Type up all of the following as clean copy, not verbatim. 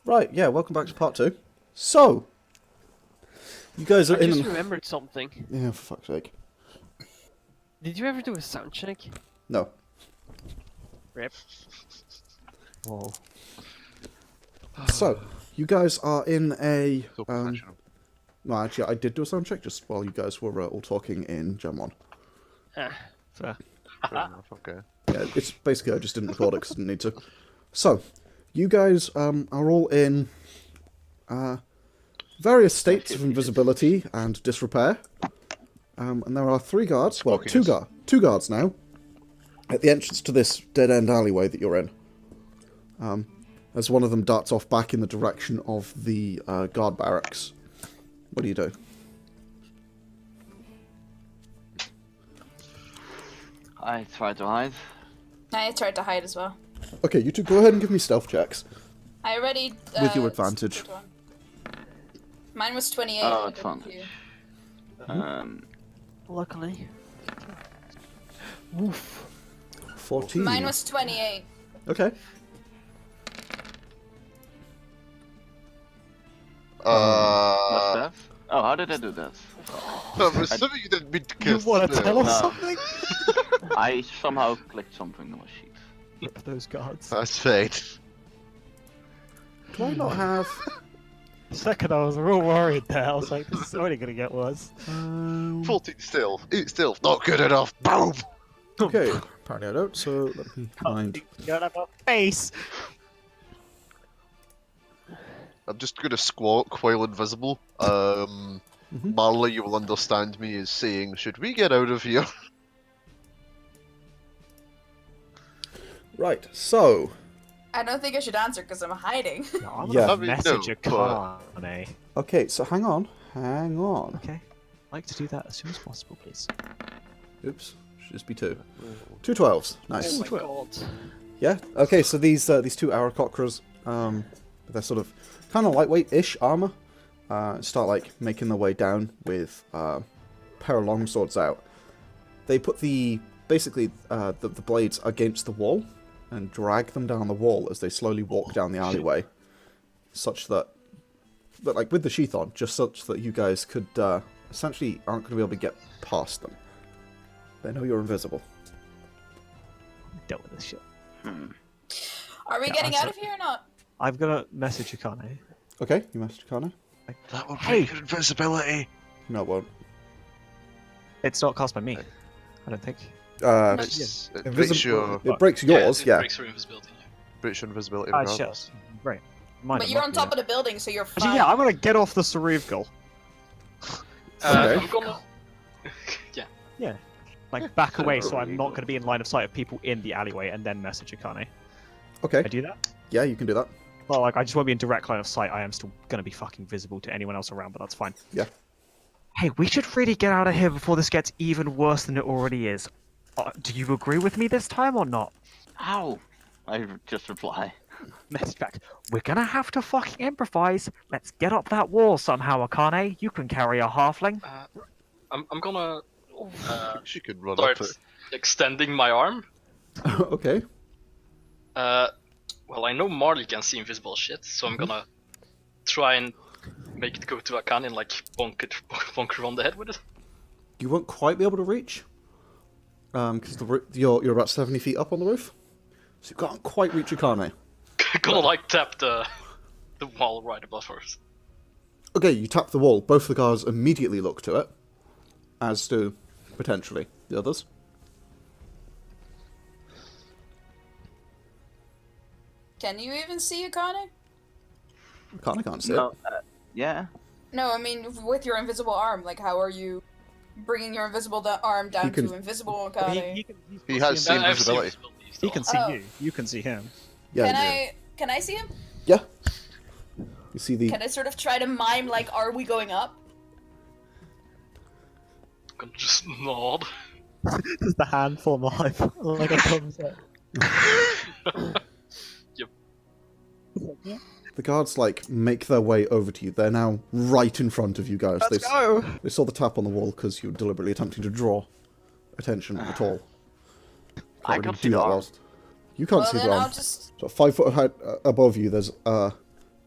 Right, yeah, welcome back to part 2. So, you guys are I in... just remembered something. Yeah, for fuck's sake. Did you ever do a sound check? No. Rip. Whoa. So, you guys are in a... So professional. well, actually, I did do a sound check just while you guys were all talking in Gen 1. Ah, Fair enough, okay. Yeah, it's basically I just didn't record it because I didn't need to. So, you guys are all in various states of invisibility and disrepair. And there are 3 guards, well, two guards now, at the entrance to this dead-end alleyway that you're in. As one of them darts off back in the direction of the guard barracks. What do you do? I try to hide. I tried to hide as well. Okay, you two go ahead and give me stealth checks. I already... With your advantage. did one. Mine was 28. Oh, I didn't advantage. do. luckily. Woof. 14. Mine was 28. Okay. What's that? Oh, how did I do that? I'm assuming you didn't mean to You kiss. want to tell us No. something? I somehow clicked something on my sheet. Look at those guards. That's fine. Do I not have... Second, I was real worried there. I was like, this is only gonna get worse. 14 still. It's still not good enough. Boom! Okay, apparently I don't, so let me find... You don't have a face! I'm just gonna squawk while invisible. Marlie, you will understand me as saying, should we get out of here? Right, so... I don't think I should answer because I'm hiding. No, I'm Yeah. gonna I mean, message no, Akane. Okay, so hang on. Hang on. Okay. I'd like to do that as soon as possible, please. Oops, should just be 2. 2 12s. Nice. Oh my god. Yeah, okay, so these 2 Aarakocras, they're sort of kind of lightweight-ish armor, start like making their way down with a pair of longswords out. They put basically the blades against the wall and drag them down the wall as they slowly walk down the alleyway, such that, but like with the sheath on, just such that you guys could essentially aren't going to be able to get past them. They know you're invisible. I'm done with this shit. Are we Yeah, getting I'm out of here or not? I'm gonna message Akane. Okay, you Master Kana? That will Hey! break your invisibility. No, it won't. It's not cast by me. I don't think. It breaks your, It breaks yours, it yeah. breaks your invisibility. breaks your invisibility Ah, regardless. shit. Right. Mine But are you're on lucky, top yeah. of the building, so you're fine. Actually, yeah, I'm gonna get off the Sauriv goal. Okay. I'm gonna. yeah. Yeah. Like, back away so I'm not gonna be in line of sight of people in the alleyway and then message Akane. Okay, I do that? yeah, you can do that. Well, like, I just won't be in direct line of sight. I am still gonna be fucking visible to anyone else around, but that's fine. Yeah. Hey, we should really get out of here before this gets even worse than it already is. Do you agree with me this time or not? Ow! I just reply. Message back. We're gonna have to fucking improvise. Let's get up that wall somehow, Akane. You can carry a halfling. I'm gonna She could run start up it. extending my arm. Okay. Well, I know Marley can see invisible shit, so I'm gonna try and make it go to Akane and like bonk her on the head with it. You won't quite be able to reach, because you're about 70 feet up on the roof, so you can't quite reach Akane. Gonna like tap the wall right above us. Okay, you tap the wall. Both the guards immediately look to it, as do potentially the others. Can you even see Akane? Akane can't see No, it. yeah. No, I mean, with your invisible arm, like, how are you bringing your invisible arm down He can- to invisible He, Akane? he, can, He has seen seen I've seen invisibility. visibility He still. can see Oh. you. You can see him. Yeah, Can I see him? yeah. You see the... Can I sort of try to mime, like, are we going up? I'm gonna just nod. Does the hand form like a thumbs up? Yep. The guards, like, make their way over to you. They're now right in front of you guys. Let's go! They saw the tap on the wall because you were deliberately attempting to draw attention at all. I Probably can't do see the that arm. whilst- You can't Well, see then the I'll arm. just... So 5 foot above you, there's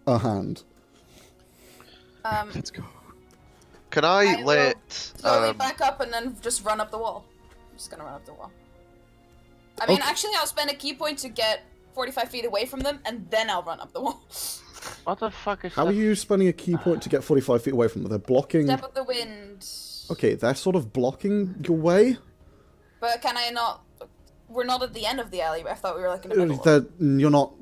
a hand. Let's go. Can I will let slowly back up and then just run up the wall. I'm just gonna run up the wall. I mean, Okay. actually, I'll spend a key point to get 45 feet away from them, and then I'll run up the wall. What the fuck is How that? are you spending a key point to get 45 feet away from them? They're blocking... Step of the wind. Okay, they're sort of blocking your way. But can I not? We're not at the end of the alley. I thought we were like in the middle. You're not...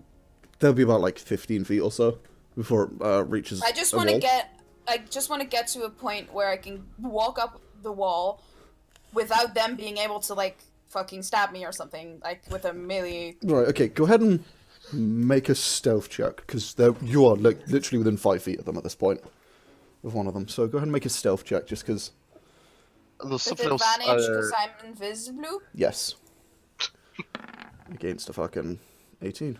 They'll be about like 15 feet or so before it reaches I just a want to wall. get. I just want to get to a point where I can walk up the wall without them being able to like fucking stab me or something, like with a melee. Right, okay, go ahead and make a stealth check, because you are like literally within 5 feet of them at this point, with one of them. So go ahead and make a stealth check, just because, there's With something else? advantage because I'm invisible. yes. Against a fucking 18.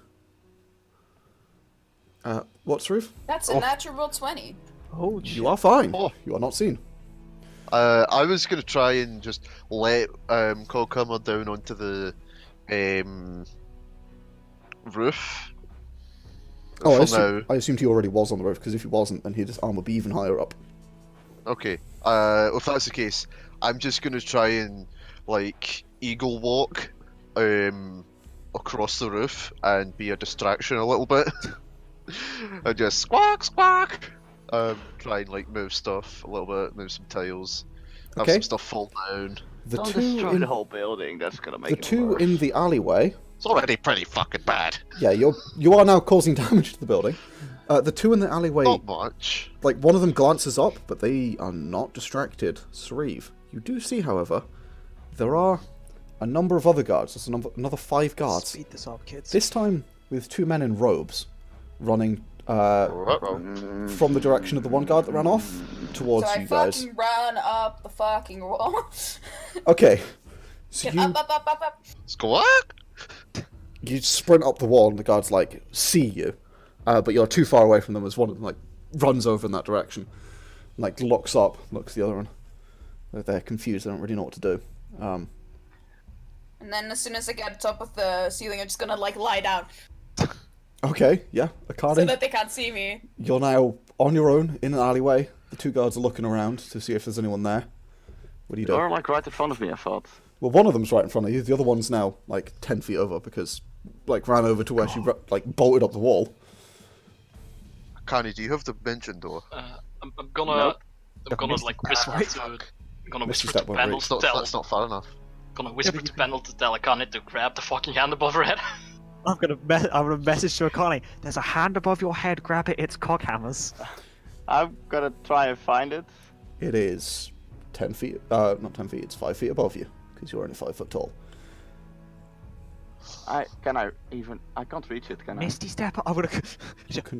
What's Ruth? That's a natural 20. Oh, shit. You are fine. Oh. You are not seen. I was gonna try and just let Coghammer down onto the roof. Oh, For now. I assumed he already was on the roof, because if he wasn't, then his arm would be even higher up. Okay. If that's the case, I'm just gonna try and like eagle walk across the roof and be a distraction a little bit. And just squawk squawk. Try and like move stuff a little bit, move some tiles, have Okay. some stuff fall down. The Don't two destroy in the whole building. That's gonna make the it two worse. in the alleyway. It's already pretty fucking bad. Yeah, you are now causing damage to the building. The two in the alleyway, Not much. like one of them glances up, but they are not distracted. Sauriv, you do see, however, there are a number of other guards. There's another 5 guards. Speed this up, kids. This time with 2 men in robes, running Uh-oh. from the direction of the one guard that ran off towards So I you guys. fucking run up the fucking wall. Okay, so Get you up. Squawk. you sprint up the wall, and the guards like see you, but you're too far away from them as one of them like runs over in that direction, and, like looks up, looks the other one. They're confused. They don't really know what to do. And then as soon as I get top of the ceiling, I'm just gonna like lie down Okay, yeah, Akane, so that they can't see me. you're now on your own in an alleyway. The 2 guards are looking around to see if there's anyone there. What do you do? You're like right in front of me, I thought. Well, one of them's right in front of you. The other one's now like 10 feet over because like ran over to where she like bolted up the wall. Akane, do you have the mention door? I'm gonna, Nope. I'm gonna like whisper Right. to, I'm gonna Misty whisper step to won't Pandal reach. to tell, That's not far enough. gonna whisper to Pandal to tell Akane to grab the fucking hand above her head. I'm gonna message to Akane. There's a hand above your head. Grab it. It's Coghammer's. I'm gonna try and find it. It is 10 feet, not 10 feet, it's 5 feet above you because you're only 5 foot tall. I can't reach it, can I? Misty step up. I'm gonna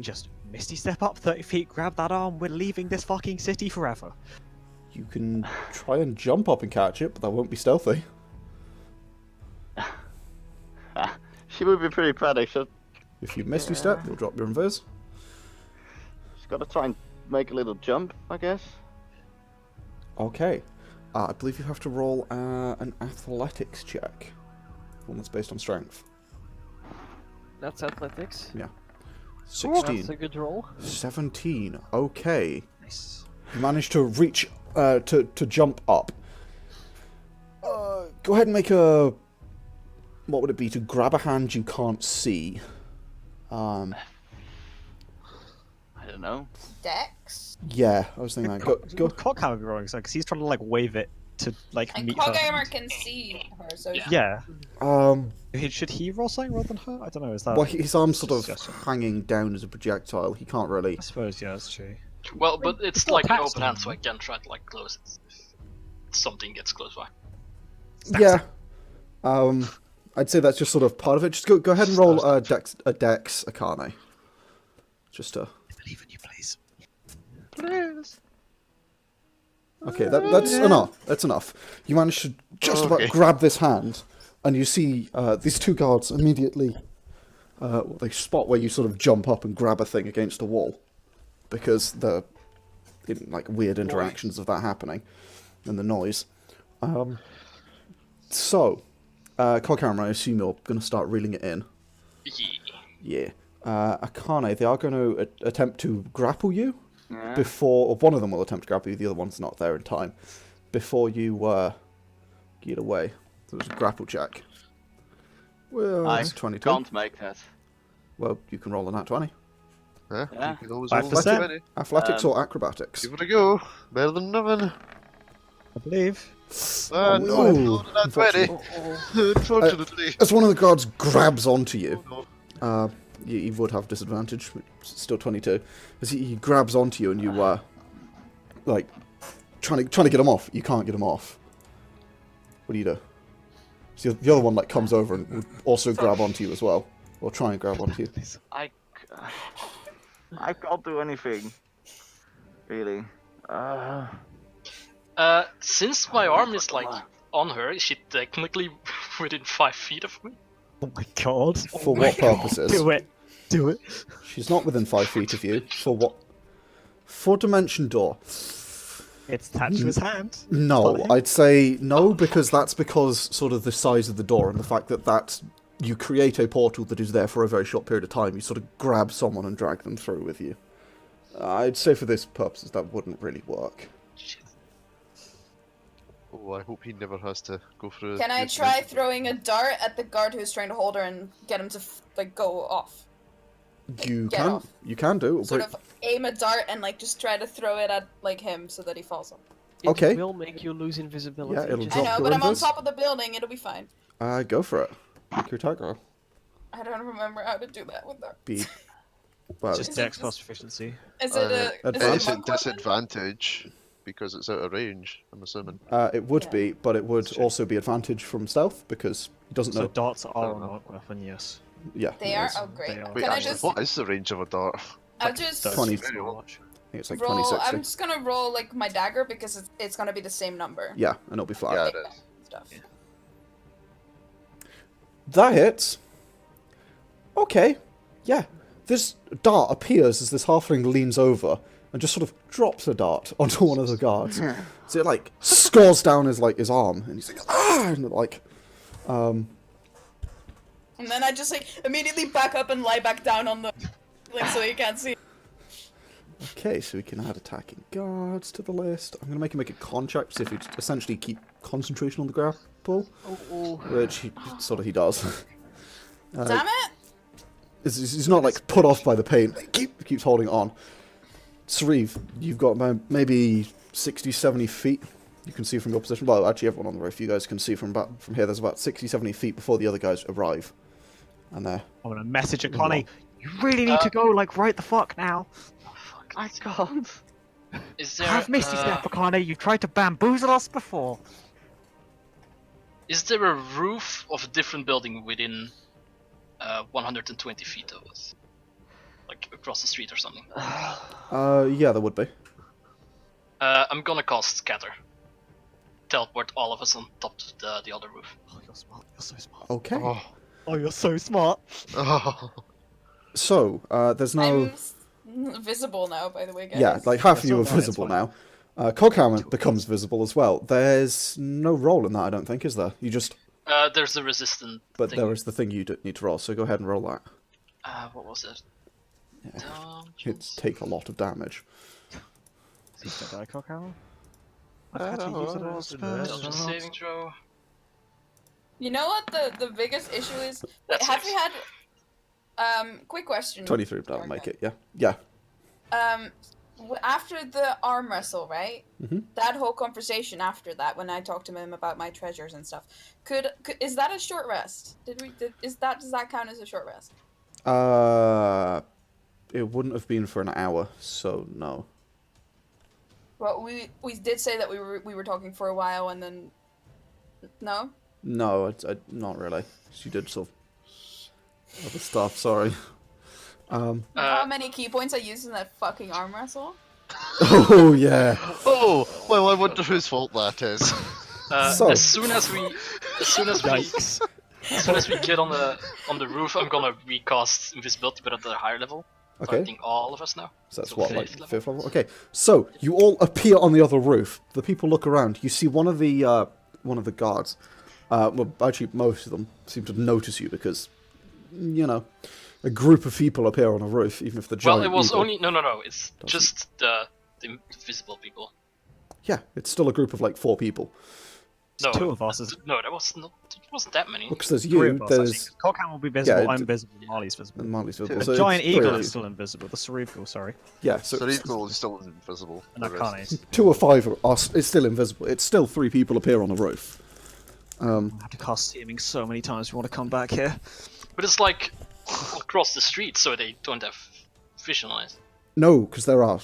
just Misty step up 30 feet. Grab that arm. We're leaving this fucking city forever. You can try and jump up and catch it, but that won't be stealthy. She would be pretty panicked. If you misty step, you'll drop your invis. She's gotta try and make a little jump, I guess. Okay. I believe you have to roll an athletics check. One that's based on strength. That's athletics. Yeah. That's 16. a good roll. 17. Okay. Nice. You managed to reach, to jump up. Go ahead and make a... What would it be? To grab a hand you can't see. I don't know. Dex. Yeah, I was thinking that. Go. Coghammer be rolling so because he's trying to like wave it to like And meet her. Coghammer can see her, so Yeah. Yeah. Should he roll something rather than her? I don't know. Is that? Well, his arm's sort of Suggestion. hanging down as a projectile. He can't really... I suppose yeah, that's true. Well, but it's It's not like an attached open to hand, him. so I can try to like close it if something gets close by. Yeah. I'd say that's just sort of part of it. Just go ahead and roll a dex Akane. Just to... I believe in you, please. Please. Okay, that's enough. That's enough. You manage to just about Okay. grab this hand, and you see these 2 guards immediately. They spot where you sort of jump up and grab a thing against a wall, because the like weird interactions of that happening, and the noise. So, Coghammer, I assume you're going to start reeling it in. Yeah. Yeah. Akane, they are going to attempt to grapple you Yeah. before, or one of them will attempt to grapple you, the other one's not there in time, before you get away. So it's a grapple check. Well, I it's 22. can't make that. Well, you can roll a nat 20. Yeah, Yeah. you can always 5%. roll ready. Athletics or acrobatics? Give it a go. Better than nothing. I believe. Ah, no. no, not 20. Unfortunately. As one of the guards grabs onto you, Oh, no. you would have disadvantage, but it's still 22. As he grabs onto you and you, like, trying to get him off. You can't get him off. What do you do? So the other one, like, comes over and would also grab onto you as well. Or try and grab onto you. I can't do anything. Really. Since my arm is like on her, is she technically within 5 feet of me? Oh my god. For what purposes? Do it. Do it. She's not within 5 feet of you. For what? For Dimension Door. It's attached to his hand. No, Fine. I'd say no, because that's because sort of the size of the door and the fact that you create a portal that is there for a very short period of time. You sort of grab someone and drag them through with you. I'd say for this purposes that wouldn't really work. Oh, I hope he never has to go through. Can I the- try throwing a dart at the guard who's trying to hold her and get him to like go off? You Get can, off. you can do. Sort but- of aim a dart and like just try to throw it at like him so that he falls off. It Okay. will make you lose invisibility. Yeah, it'll just- I drop know, your but I'm on embers. top of the building. It'll be fine. Go for it. Make your attack roll. I don't remember how to do that with that. Be. Well, Just Is it dex just- plus efficiency. Is it a? Is it a advantage. monk weapon? Disadvantage because it's out of range. I'm assuming. it would Yeah. be, but it would also be advantage from stealth because he doesn't So know. darts are a mark weapon, yes. Yeah, They it are. is. Oh, great. They are. Wait, Can I actually, just what is the range of a dart? I'll just 20. Very much. I think it's like roll? 2060. I'm just gonna roll like my dagger because it's gonna be the same number. Yeah, and it'll be flat. Yeah, it is. Stuff. That hits. Okay. Yeah. This dart appears as this halfling leans over and just sort of drops a dart onto one of the guards. So it like scores down his arm and he's like, ah, and like And then I just like immediately back up and lie back down on the like so you can't see. okay, so we can add attacking guards to the list. I'm gonna make him make a con check to see if he essentially keep concentration on the grapple. Which he does. Damn it! He's not like put off by the pain. He keeps holding on. Sauriv, you've got maybe 60, 70 feet. You can see from your position. Well, actually, everyone on the roof, you guys can see from here. There's about 60, 70 feet before the other guys arrive, and they're I'm gonna message Akane. You really need to go, like, right the fuck now. I can't. Is there Have Misty Step, Akane. You tried to bamboozle us before. is there a roof of a different building within 120 feet of us? Like across the street or something? yeah, there would be. I'm gonna cast Scatter. Teleport all of us on top of the other roof. Oh, you're smart. You're so smart. Okay. Oh, you're so smart. Oh. So there's no. I'm visible now, by the way, guys. Yeah, like half of That's you are all right, it's visible fine. now. Coghammer becomes visible as well. There's no roll in that, I don't think, is there? You just. There's the resistant But thing. there is the thing you need to roll, so go ahead and roll that. What was it? It's take a lot of damage. Is that die Coghammer? Intelligence saving throw. You know what the biggest issue is? That's Have we nice. had quick question. 23, that'll make it, yeah. Yeah. After the arm wrestle, right? Mhm. That whole conversation after that, when I talked to him about my treasures and stuff, is that a short rest? Does that count as a short rest? It wouldn't have been for an hour, so no. Well, we did say that we were talking for a while, and then no. No, not really. She did sort of other stuff, sorry. How many key points I used in that fucking arm wrestle? Oh, yeah. Oh, well, I wonder whose fault that is. So- As soon as we Yikes. as soon as we get on the roof, I'm gonna recast invisibility, but at a higher level. So I Okay. think all of us now. So that's So what, fifth like level? 5th level? Okay, so you all appear on the other roof. The people look around. You see one of the guards. Well, actually, most of them seem to notice you because, you know, a group of people appear on a roof, even if the giant Well, it was eagle- only no. It's just the invisible people. Yeah, it's still a group of like 4 people. No, Two of us is no, that was not. It wasn't that many. Because there's three you, of us, actually, there's 'cause Coghammer will be visible, Yeah, I'm visible, Marlie's visible. and Marley's visible. The so giant it's 3 eagle of is you. still invisible. The Sauriv, sorry. Yeah, so So it's- Eagle is still invisible. And the rest. Akane. 2 of 5 it's still invisible. It's still 3 people appear on a roof. I have to cast teaming so many times. We want to come back here. But it's like across the street, so they don't have vision eyes. No, because there are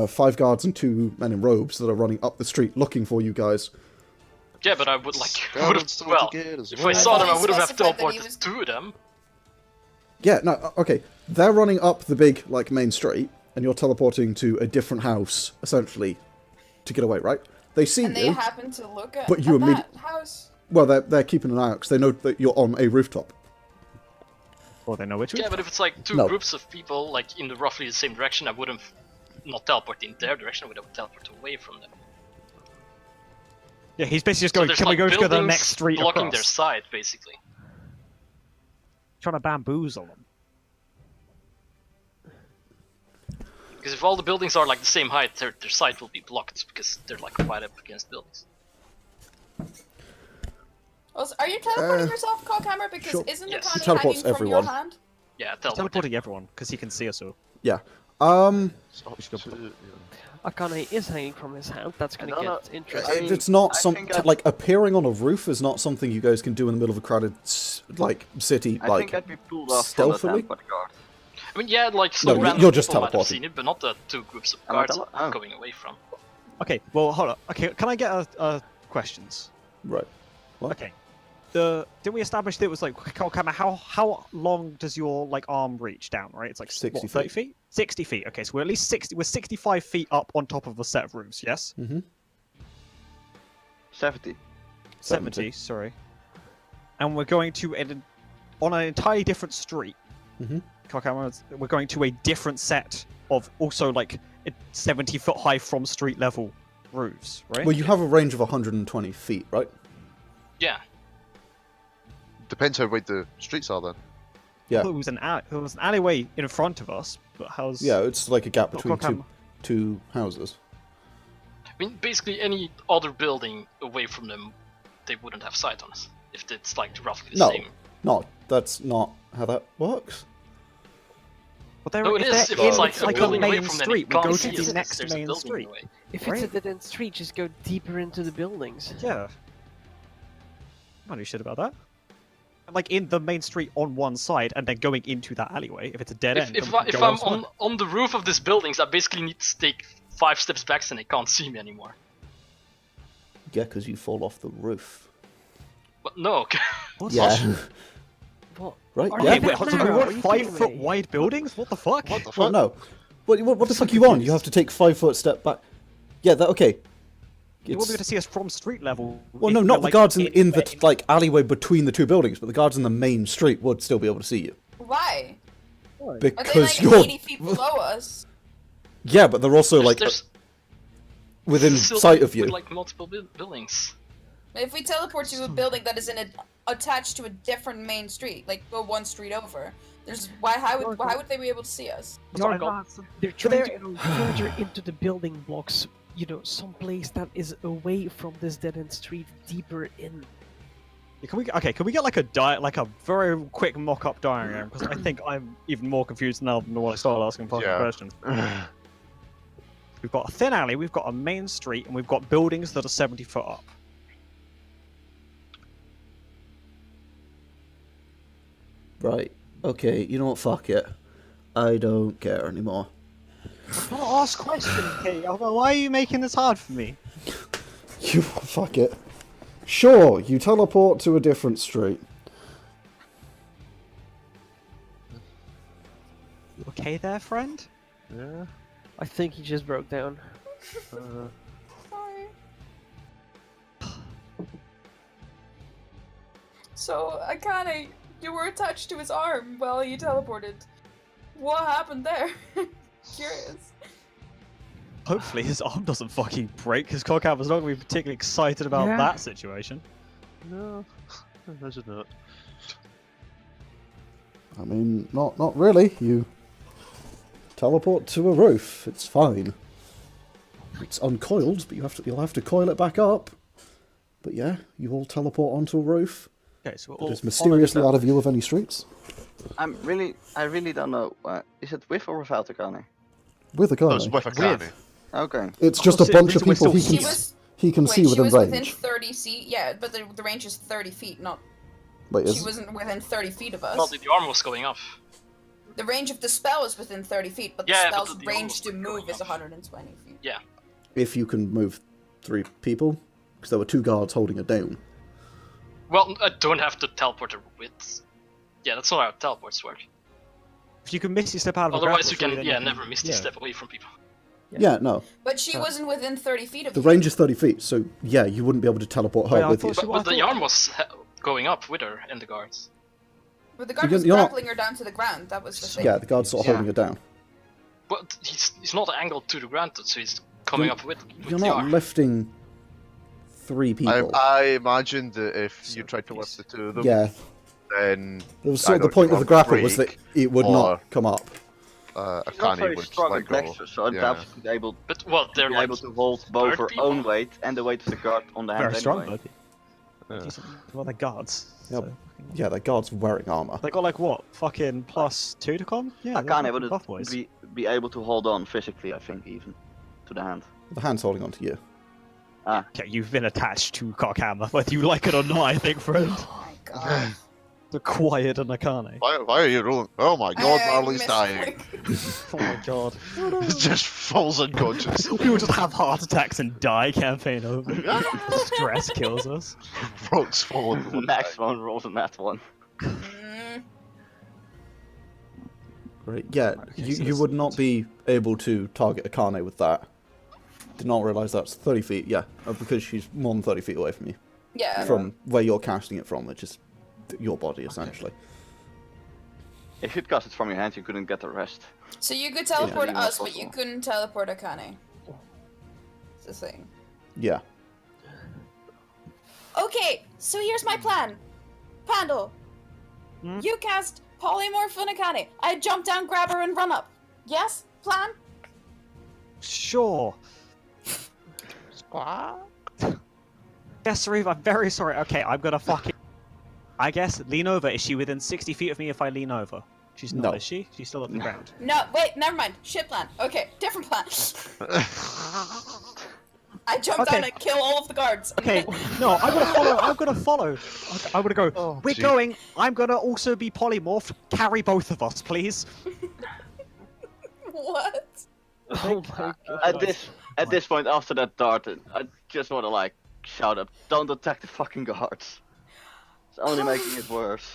5 guards and 2 men in robes that are running up the street looking for you guys. Yeah, but I would like. Guards Would have, still well, together as if I well. saw them, I thought would he have specified that he teleported was- to them. Yeah, no, okay. They're running up the big, like, main street, and you're teleporting to a different house, essentially, to get away, right? They see And they you. happen to look at, But you at immedi- that house. Well, they're keeping an eye out because they know that you're on a rooftop. Well, they know which Yeah, but if it's like 2 No. groups of people, like in the roughly the same direction, I wouldn't not teleport in their direction. I would have teleported away from them. Yeah, he's basically just So going, there's can we like go to the buildings next street blocking across? their side, basically. Trying to bamboozle them. Because if all the buildings are like the same height, their side will be blocked because they're like right up against buildings. Also, are you teleporting yourself, Coghammer? Because sure. isn't Yes. the He Akane teleports hanging from your everyone. hand? Yeah, He's teleport. teleporting everyone, because he can see us all. Yeah. Akane is hanging from his hand. That's gonna No, no, get interesting. I mean, It's not I some think I'd- like appearing on a roof is not something you guys can do in the middle of a crowded like city. I Like think I'd be pulled off from the stealthily? teleport guard. I mean, yeah, like No, some random you're just people might have teleporting. seen it, but not the 2 groups of Am I guards oh. going away from. Okay, well, hold on. Okay, can I get questions? right. What? Okay. Didn't we establish that it was like Coghammer? How long does your like arm reach down? Right, it's like 60 what, 30 feet. 60 feet. Okay, so we're at least 60. We're 65 feet up on top of a set of roofs. Yes. 70. 70. Sorry. And we're going to on an entirely different street. Coghammer, we're going to a different set of also like 70-foot high from street level roofs. Right. Well, you have a range of 120 feet, right? Yeah. Depends how wide the streets are then. Yeah. It was an alleyway in front of us, but how's Yeah, it's like a gap between Coghammer. two houses. I mean, basically any other building away from them, they wouldn't have sight on us. If it's like roughly the No, same. no, that's not how that works. Well, there, No, it if is. they're If it's in, like a like a building away main from them, street, you we go can't to see the us if next there's a main building street. away. If right? it's a dead-end street, just go deeper into the buildings. Yeah. I don't know shit about that. Like in the main street on one side, and then going into that alleyway. If it's a dead end, If then we can if go I'm elsewhere. on the roof of this building, I basically need to take 5 steps back so they can't see me anymore. Yeah, because you fall off the roof. But no. What? Yeah. What? Right? Are Yeah. you Wait, that so we narrow? want Are you 5 kidding foot me? wide buildings? What the fuck? What the fuck? Well, no. What the fuck you on? You have to take 5 foot step back. Yeah, that okay. You want me It's- to see us from street level? Well, if no, we're, not the like, guards in the like alleyway between the 2 buildings, but the guards in the main street would still be able to see you Why? Are because they like you're 80 feet below us? yeah, but they're also like there's within still sight of you. with, like multiple buildings. If we teleport to a building that is attached to a different main street, like go 1 street over, why would they be able to see us? They're they're- trying to go further into the building blocks. You know, someplace that is away from this dead-end street, deeper in. Can we get like a very quick mock-up diagram? Because I think I'm even more confused now than when I started asking fucking Yeah. questions. We've got a thin alley, we've got a main street, and we've got buildings that are 70 foot up. Right. Okay, you know what? Fuck it. I don't care anymore. I'm gonna ask questions, Kate. Why are you making this hard for me? You fuck it. Sure, you teleport to a different street. You okay there, friend? Yeah. I think he just broke down. Sorry. So, Akane, you were attached to his arm while you teleported. What happened there? Curious. Hopefully his arm doesn't fucking break, because Coghammer's not going to be particularly excited about Yeah. that situation. No, imagine not. I mean, not really. You teleport to a roof. It's fine. It's uncoiled, but you'll have to coil it back up. But yeah, you all teleport onto a roof. Okay, so It is mysteriously out of view of any streets. I really don't know. Is it with or without Akane? With a That guy. was with Akane. Okay. It's just a course, bunch of we're people still- he can see she within was range. within 30 feet. Yeah, but the range is 30 feet, not. Wait, She is wasn't within 30 feet of us. Well, the arm was going up. The range of the spell is within 30 feet, but the Yeah, but spell's the range to armor was move going is up. 120 feet. Yeah. if you can move 3 people? Because there were 2 guards holding it down. Well, I don't have to teleport with. Yeah, that's not how teleports work. If you can misty step out of a Otherwise, grapple, you can then never misty yeah. step away from people. Yeah, no. But she wasn't within 30 feet of The you. range is 30 feet, so yeah, you wouldn't be able to teleport her Wait, I with thought you. she- But, what I but the thought- arm was going up with her and the guards. But the guard You're was not- grappling her down to the ground. That was the thing. Yeah, the guard's sort of holding her down. But he's not angled to the ground, so he's coming up with You're the not arm. lifting 3 people. I imagined that if you tried to lift the 2 of them, Yeah, then there was sort of the either point of the drop, grapple was that break, it would or- not come up. She's not Akane very would strong let and go. dexterous, so Yeah. perhaps she'd be able, But well, they're be like able to hold both guard her people. own weight and the weight of the guard on the hand Very strong, anyway. buddy. Yeah. Well, they're guards. Yep. So. Yeah, the guard's wearing armor. They got like what? Fucking +2 to con? Yeah, they're Akane fucking wouldn't buff boys. be able to hold on physically, I think, even to the hand. The hand's holding onto you. Okay, you've been attached to Coghammer, whether you like it or not, I think, friend. Oh my god. The quiet and Akane. Why are you rolling? Oh my god, I Marley's missed dying. Oh my god. Just falls unconscious. People just have heart attacks and die, campaign over. Stress kills us. Rocks fall. The next one rolls in that one. Mm, Right. Yeah, Okay, you, so you this- would not be able to target Akane with that. Did not realise that's 30 feet, yeah, because she's more than 30 feet away from you. yeah. From where you're casting it from, which is your body, essentially. If you'd cast it from your hand, you couldn't get the rest. So you could teleport Yeah. us, but you couldn't teleport Akane. It's the thing. Yeah. Okay, so here's my plan. Pandal, Hmm? you cast Polymorph on Akane. I jump down, grab her, and run up. Yes? Plan? Sure. Yes, Sauriv, I'm very sorry. Okay, I'm gonna fucking... I guess lean over. Is she within 60 feet of me if I lean over? She's not, No. is she? She's still on the ground. No, wait, never mind. Shit plan. Okay, different plan. I jump Okay. down and kill all of the guards. Okay, no, I'm gonna follow. I'm gonna follow. I'm gonna go. Oh, We're gee. going. I'm gonna also be polymorphed. Carry both of us, please. What? Oh my god. At this point, after that dart, I just want to like shout up, "Don't attack the fucking guards!" It's only making it worse.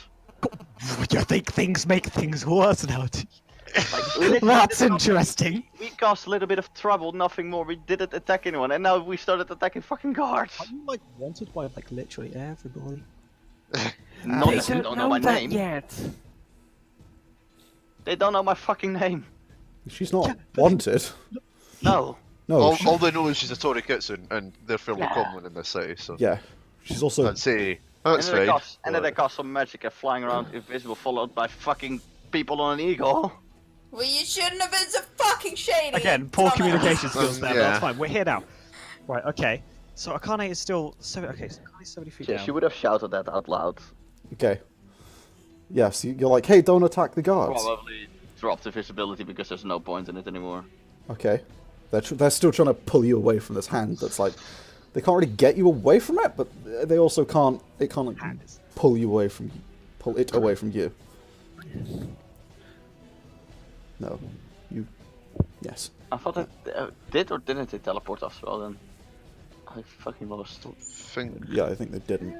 You think things make things worse now? Like, we literally That's did it- interesting. We caused a little bit of trouble, nothing more. We didn't attack anyone, and now we started attacking fucking guards. Are you like wanted by like literally everybody? Not They that they don't don't know know my that name. yet. They don't know my fucking name. She's not wanted. No. No, all they know is she's a Tory Kitsune, and they're fairly common in this city, so yeah. She's also... I'd say And that's then, they fine. cast, and then they cast some magic and flying around invisible, followed by fucking people on an eagle. Well, you shouldn't have been so fucking shady. Again, poor dumbass. communication skills there. But Yeah. that's fine. We're here now. Right. Okay. So Akane is still okay. So Akane's 70 feet Yeah, down. she would have shouted that out loud. Okay. Yes, you're like, hey, don't attack the guards. Probably dropped the visibility because there's no point in it anymore. Okay. They're still trying to pull you away from this hand that's like... They can't really get you away from it, but they also can't... It can't like, Hand is- pull you away from... Pull it away from you. No. You... Yes. I thought that did or didn't they teleport us? Well then, I fucking lost. Think Yeah, I think they didn't.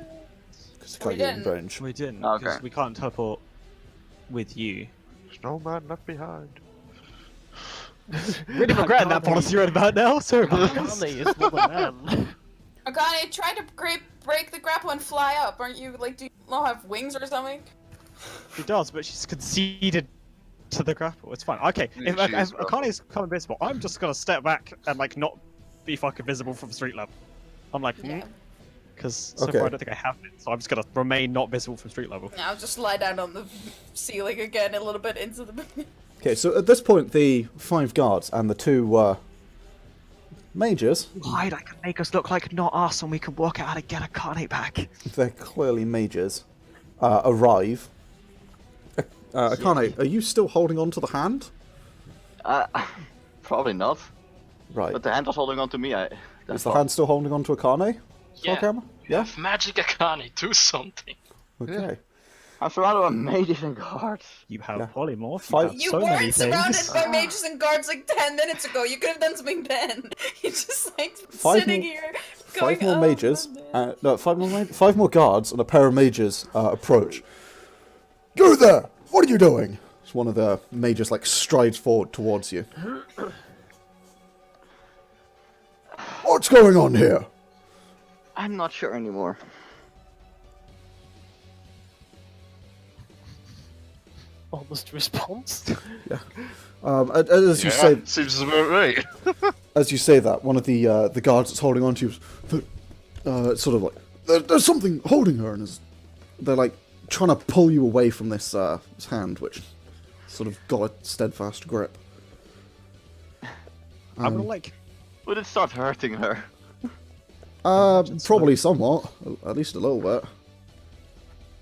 Because they We can't get in didn't. range. We didn't. Okay. Because we can't teleport with you. there's no man left behind. Really regretting that policy right about now. Sorry about this. Akane is not a man. Akane, try to break the grapple and fly up. Aren't you, like, do you not have wings or something? She does, but she's conceded to the grapple. It's fine. Okay, Yeah, if she is Akane's become invisible, I'm just gonna step back and like not be fucking visible from street level. I'm like, Yeah. because so Okay. far I don't think I have been. So I'm just gonna remain not visible from street level. I'll just lie down on the ceiling again a little bit into the... Okay, so at this point, the 5 guards and the 2 mages, Why that can make us look like not us, and we can work out how to get Akane back. they're clearly mages, arrive. Akane, are you still holding on to the hand? Probably not. Right. But the hand was holding on to me. Is the hand still holding on to Akane? Yeah. Coghammer? You have magic Akane, do something. Okay. I'm surrounded by mages and guards. You have Yeah. polymorph. Fight- You You have so many weren't surrounded things. by mages and guards like 10 minutes ago. You could have done something then. You're just like 5 sitting more- here. 5 Going, more "Oh, mages, Monday." no, 5 more guards and a pair of mages approach. Go there! What are you doing? It's one of the mages like strides forward towards you. What's going on here? I'm not sure anymore. Almost response. As you say, seems about right. as you say that, one of the guards that's holding on to you, sort of like, there's something holding her, and they're like trying to pull you away from this hand, which sort of got a steadfast grip. I'm gonna like. Would it start hurting her? Probably somewhat, at least a little bit.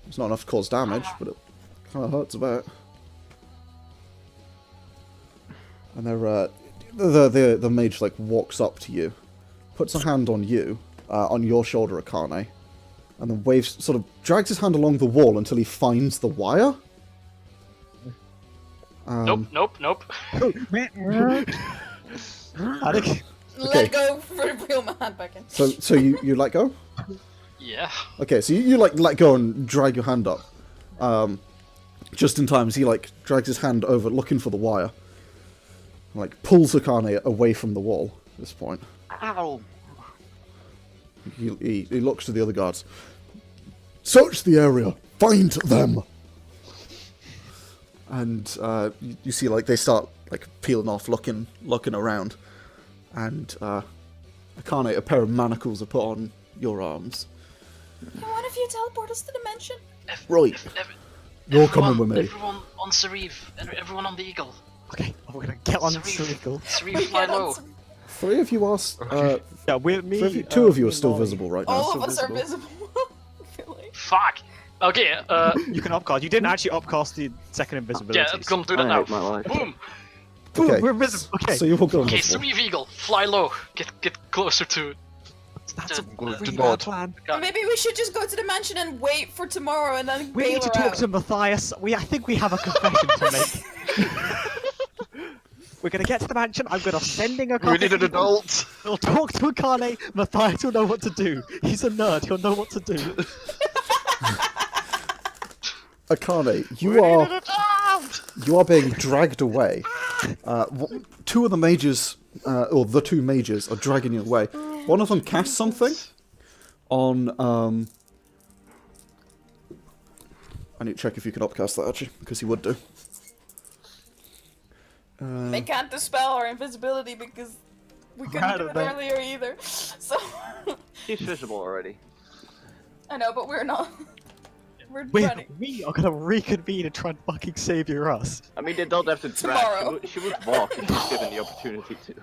It's not enough to cause damage, but it kind of hurts a bit. And the mage like walks up to you, puts a hand on you, on your shoulder, Akane, and then waves, sort of drags his hand along the wall until he finds the wire. Nope. I think Let go for reel my hand back in. So you let go? Yeah. Okay, so you like let go and drag your hand up. Just in time as he like drags his hand over looking for the wire. Like pulls Akane away from the wall at this point. Ow! He looks to the other guards. Search the area. Find them. And you see like they start like peeling off, looking around. And Akane, a pair of manacles are put on your arms. Can one of you teleport us to the dimension? Right. You're Everyone- coming with me. Everyone on Sauriv, everyone on the Eagle. okay, we're gonna get on Sauriv, Circle. Sauriv, fly low. 3 of you are. Yeah, with me. 2 of you are me still and Marlie. visible right now. All still of us are visible. visible. I feel like. Fuck. Okay. You can upcast. You didn't actually upcast the second invisibility. Yeah, I'm gonna do that I now. hate my life. Boom. Boom, Okay. we're invisible. Okay, So you will go Okay, invisible. Sauriv Eagle, fly low. Get closer to. that's a going to really nod. bad plan. Maybe we should just go to the mansion and wait for tomorrow and then We bail need to her talk out. to Mathias. I think we have a confession to make. We're gonna get to the mansion. I'm gonna sending a. We need an adult. We'll talk to Akane. Mathias will know what to do. He's a nerd. He'll know what to do. Akane, you are being dragged away. 2 of the mages, or the 2 mages, are dragging you away. One of them casts something on. I need to check if you can upcast that actually, because he would do. They can't dispel our invisibility because we couldn't do it earlier either. So She's visible already. I know, but we're not. We're We running. are gonna reconvene and try and fucking save your ass. I mean, they don't have to drag. Tomorrow. She would walk if she's given the opportunity to.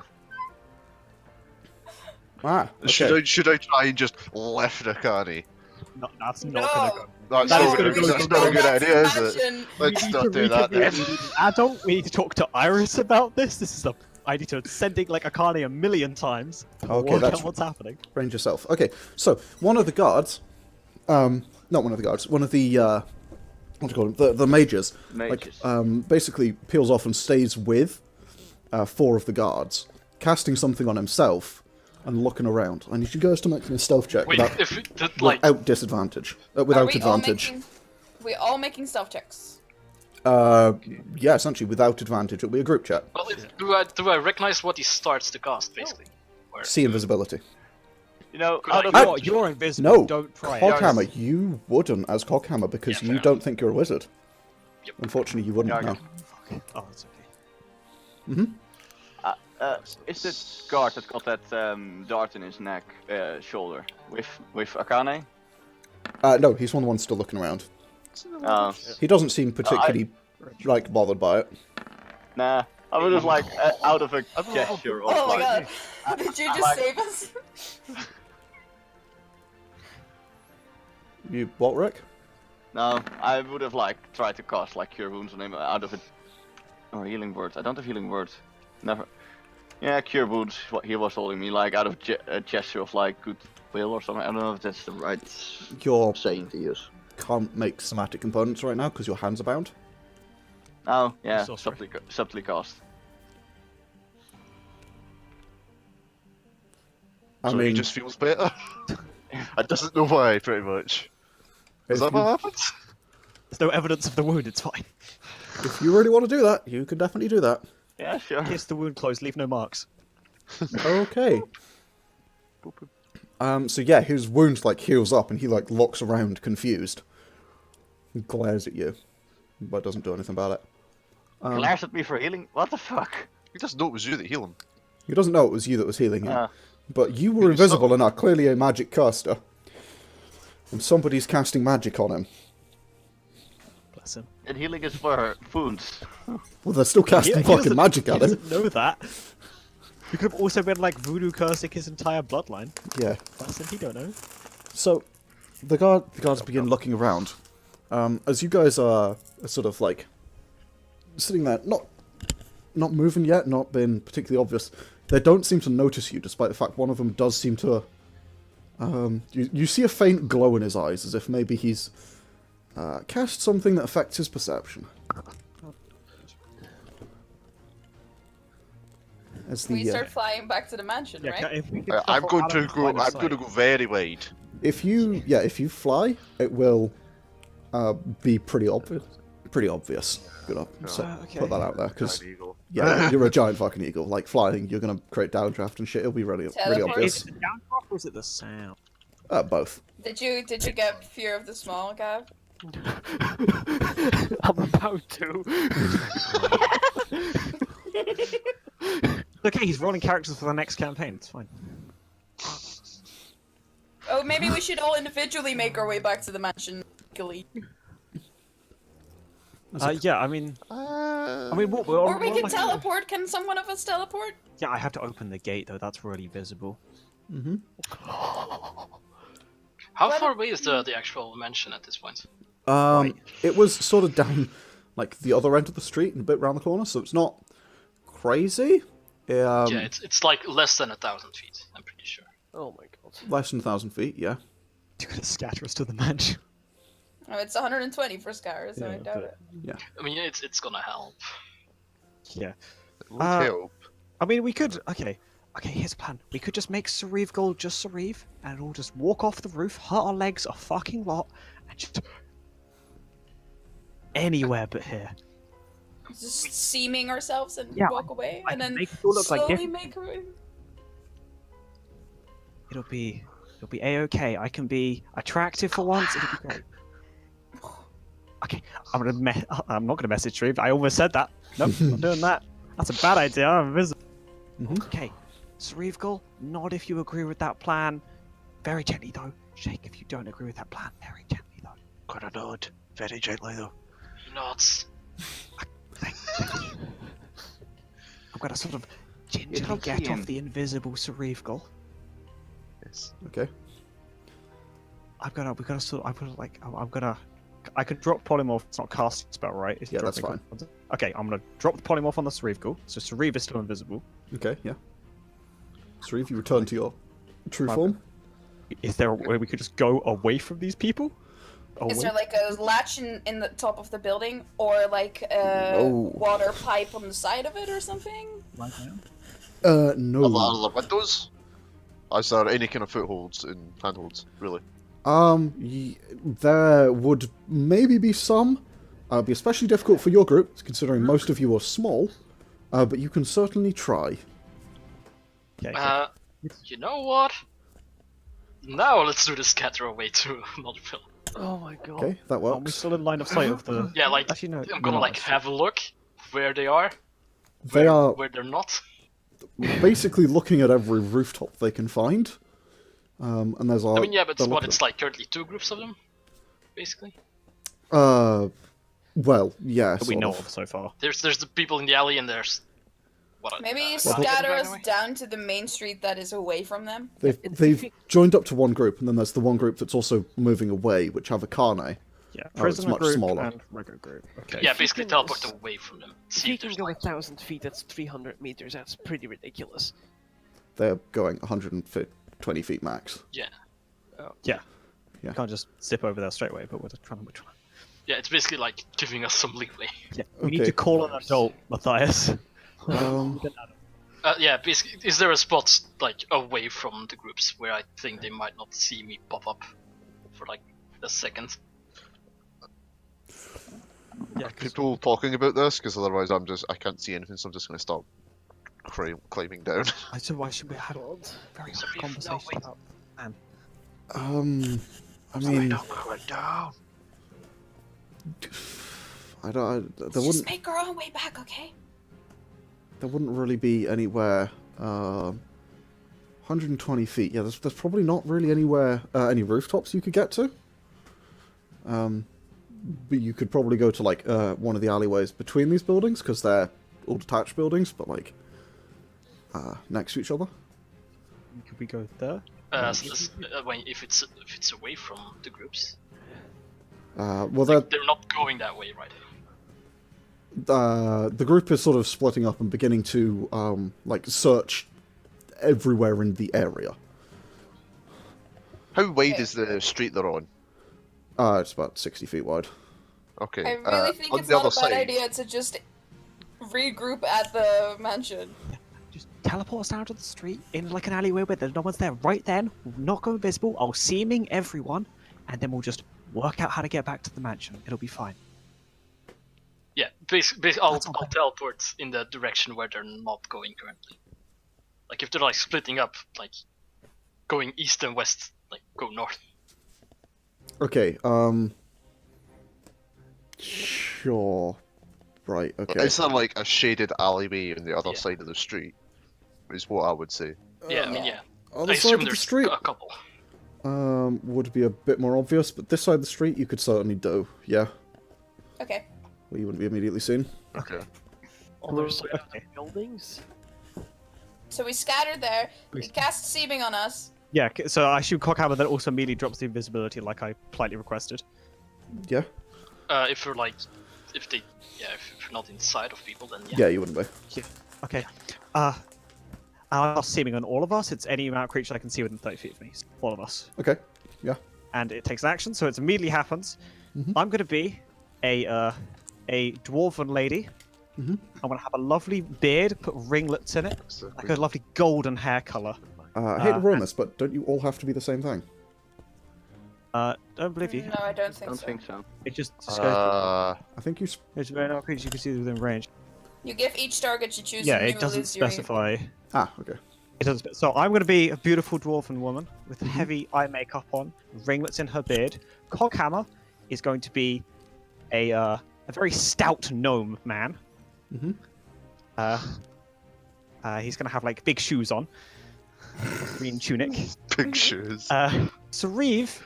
Should I try and just lift Akane? No, that's No. not gonna go. That's That is not, gonna gonna, go that's to not a good That's idea, is it? imagine- Let's We need not to do that reconvene. then. We need an adult. We need to talk to Iris about this. This is a. I need to sending like Akane a million times. Okay, work that's- out what's happening. Range yourself. Okay, so one of the guards, not one of the guards, one of the what do you call them? The mages, Mages. like basically peels off and stays with 4 of the guards, casting something on himself and looking around. I need you guys to make me a stealth check Wait, without, if it, that, like, without disadvantage. Are Without we all advantage. we all making stealth checks. Yeah, essentially without advantage. It'll be a group check. well, do I recognize what he starts to cast, basically? Or, See invisibility. You know, Could out I- of What? You're invisible. No, Don't try it. Coghammer, you wouldn't as Coghammer because Yeah, you fair don't think you're a wizard. Yep. Unfortunately, you wouldn't Yargon. know. Oh, it's okay. Is the guard that got that dart in his neck, shoulder, with Akane? No, he's one of the ones still looking around. Oh. He doesn't seem particularly like bothered by it. Nah, I was just like out of a gesture. Of, Oh my like, god! Did you just like- save us? You what, Rick? No, I would have like tried to cast like cure wounds on him out of it. Or healing words. I don't have healing words. Never. Yeah, cure wounds. What he was holding me like out of a gesture of like goodwill or something. I don't know if that's the right You saying to use. can't make somatic components right now because your hands are bound. Oh yeah, So sorry. subtly cast. I So he mean, just feels better. I doesn't know why, pretty much. Is if that what you, happens? There's no evidence of the wound. It's fine. if you really want to do that, you can definitely do that. Yeah, sure. Kiss the wound closed. Leave no marks. Okay. So yeah, his wound like heals up, and he like looks around, confused, and glares at you, but doesn't do anything about it. Glares at me for healing. What the fuck? He doesn't know it was you that healed him. He doesn't know it was you that was healing him, Ah. but you were invisible and are clearly a magic caster, and somebody's casting magic on him. Bless him. And healing is for wounds. Well, they're still casting fucking doesn't- magic he at him. doesn't know that. You could have also been like voodoo cursing his entire bloodline. Yeah. Bless him. He don't know. So, the guards begin looking around. As you guys are sort of like sitting there, not moving yet, not being particularly obvious. They don't seem to notice you, despite the fact one of them does seem to. You see a faint glow in his eyes, as if maybe he's cast something that affects his perception. As We the start flying back to the mansion, Yeah, right? if we could I'm shuffle going out to of go. line of I'm sight. going to go very wide. if you fly, it will be pretty obvious. Pretty obvious. Gonna okay. put that out there because Giant eagle. yeah, you're a giant fucking eagle. Like flying, you're gonna create downdraft and shit. It'll be really Teleport. obvious. Is it the downdraft or is it the sound? Both. Did you get fear of the small, Gav? I'm about to. Okay, he's rolling characters for the next campaign. It's fine. Oh, maybe we should all individually make our way back to the mansion. Gilly. Yeah, I mean, what? Or we can teleport. Can someone of us teleport? Yeah, I have to open the gate though. That's really visible. How far away is the actual mansion at this point? It was sort of down like the other end of the street and a bit round the corner, so it's not crazy. Yeah, it's like less than 1,000 feet. I'm pretty sure. Oh my god. Less than 1,000 feet. Yeah. You're gonna scatter us to the mansion. Oh, it's 120 for Scar, so I Yeah, doubt but- it. I mean, it's gonna help. Yeah. It would help. I mean, we could. Okay, here's a plan. We could just make Sauriv gold just Sauriv, and we'll just walk off the roof, hurt our legs a fucking lot, and just anywhere but here. Just seaming ourselves and Yeah, walk away, I and can then make it all look like slowly different- make our way. It'll be a-okay. I can be attractive for once. It'll be great. Okay, I'm not gonna message Sauriv. I almost said that. Nope, not doing that. That's a bad idea. I'm invisible. Okay, Sauriv Gul, nod if you agree with that plan. Very gently though. Shake if you don't agree with that plan. Very gently though. Gotta nod. Very gently though. Nuts. I'm gonna sort of gingerly It'll get see off him. the invisible Sauriv Gul. Yes. Okay. I'm gonna I could drop polymorph. It's not cast spell, right? It's Yeah, that's dropping- fine. Okay, I'm gonna drop the polymorph on the Sauriv Gul. So Sauriv is still invisible. Okay. Yeah. So if you return to your true form, Is there a way we could just go away from these people? Is there like a latch in the top of the building, or like a No. water pipe on the side of it, or something? Right now? no. Are there windows? Is there any kind of footholds and handholds, really? There would maybe be some. Be especially difficult for your group, considering most of you are small. But you can certainly try. Okay. You know what? Now let's do the scatter away to another building. Oh my god. Okay, that Are we works. still in line of sight of the? Yeah, like Actually, no. I'm we're gonna not. like have a look where they are, They are where they're not. basically looking at every rooftop they can find. And there's I mean, yeah, but they're what, looking- it's like currently 2 groups of them, basically. Well, yeah, That we sort know of. of so far. There's the people in the alley, and there's what? Maybe you Well, scatter right us away? down to the main street that is away from them. They've joined up to one group, and then there's the one group that's also moving away, which have Akane. Yeah, it's prisoner much group smaller. and regular group. Okay. Yeah, If you basically can teleport s- away from them. If See you if can there's go like 1,000 feet, that's 300 meters. That's pretty ridiculous. They're going 120 feet max. Yeah. Yeah. You can't just zip over there straight away, but we're trying. yeah, it's basically like giving us some leeway. Yeah, we need Okay. to call an adult, Matthias. Yeah, basically, is there a spot like away from the groups where I think they might not see me pop up for like a second? Yeah, Are people talking about this? Because otherwise I can't see anything, so I'm just going to start climbing down. so why should we have a very So hard if- conversation no, wait. about man? I mean, down. there Let's wouldn't just make our own way back, okay? there wouldn't really be anywhere 120 feet. Yeah, there's probably not really anywhere any rooftops you could get to. But you could probably go to like one of the alleyways between these buildings because they're all detached buildings, but like next to each other. Could we go there? If it's away from the groups, Well, they're not going that way, right? the group is sort of splitting up and beginning to like search everywhere in the area. How wide is the street they're on? It's about 60 feet wide. Okay. I really think on it's the not a other bad side, idea to just regroup at the mansion. Just teleport us down to the street in like an alleyway where there's no one's there. Right then, we'll not go invisible. I'll seaming everyone, and then we'll just work out how to get back to the mansion. It'll be fine. Yeah, basically, I'll That's okay. teleport in the direction where they're not going currently. Like if they're like splitting up, like going east and west, like go north. Okay, sure. Right, okay. Is there like a shaded alleyway on the other Yeah. side of the street? Is what I would say. Yeah, I mean, yeah. I Other side assume of the there's street a couple. would be a bit more obvious, but this side of the street you could certainly do, yeah. Okay. Well, you wouldn't be immediately seen. Okay. Other side of the okay. buildings. So we scattered there. We cast seeming on us. Yeah. So I assume Coghammer then also immediately drops the invisibility, like I politely requested. Yeah? If we're like, if we're not inside of people, then yeah. Yeah, you wouldn't be. Okay. I'll seaming on all of us. It's any amount of creature I can see within 30 feet of me. All of us. Okay, yeah. And it takes an action, so it immediately happens. I'm gonna be a dwarven lady. I'm gonna have a lovely beard, put ringlets in it, like a lovely golden hair color. I hate to ruin this, but don't you all have to be the same thing? Don't believe you. No, I don't think Don't so. think so. It just goes. I think you... There's very no creature you can see within range. You give each target you choose. Yeah, and it you doesn't lose your- specify. okay. It doesn't. So I'm going to be a beautiful dwarven woman with heavy eye makeup on, ringlets in her beard. Coghammer is going to be a very stout gnome man. He's going to have like big shoes on, green tunic. Big shoes. Sauriv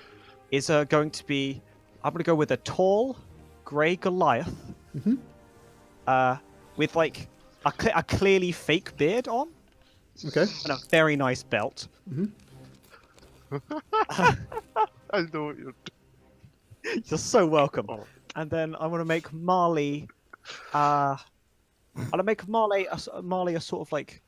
is going to be. I'm going to go with a tall, grey Goliath. With like a clearly fake beard on. Okay. And a very nice belt. I know what you're doing. You're so welcome. And then I'm gonna make Marlie. I'm gonna make Marlie a sort of like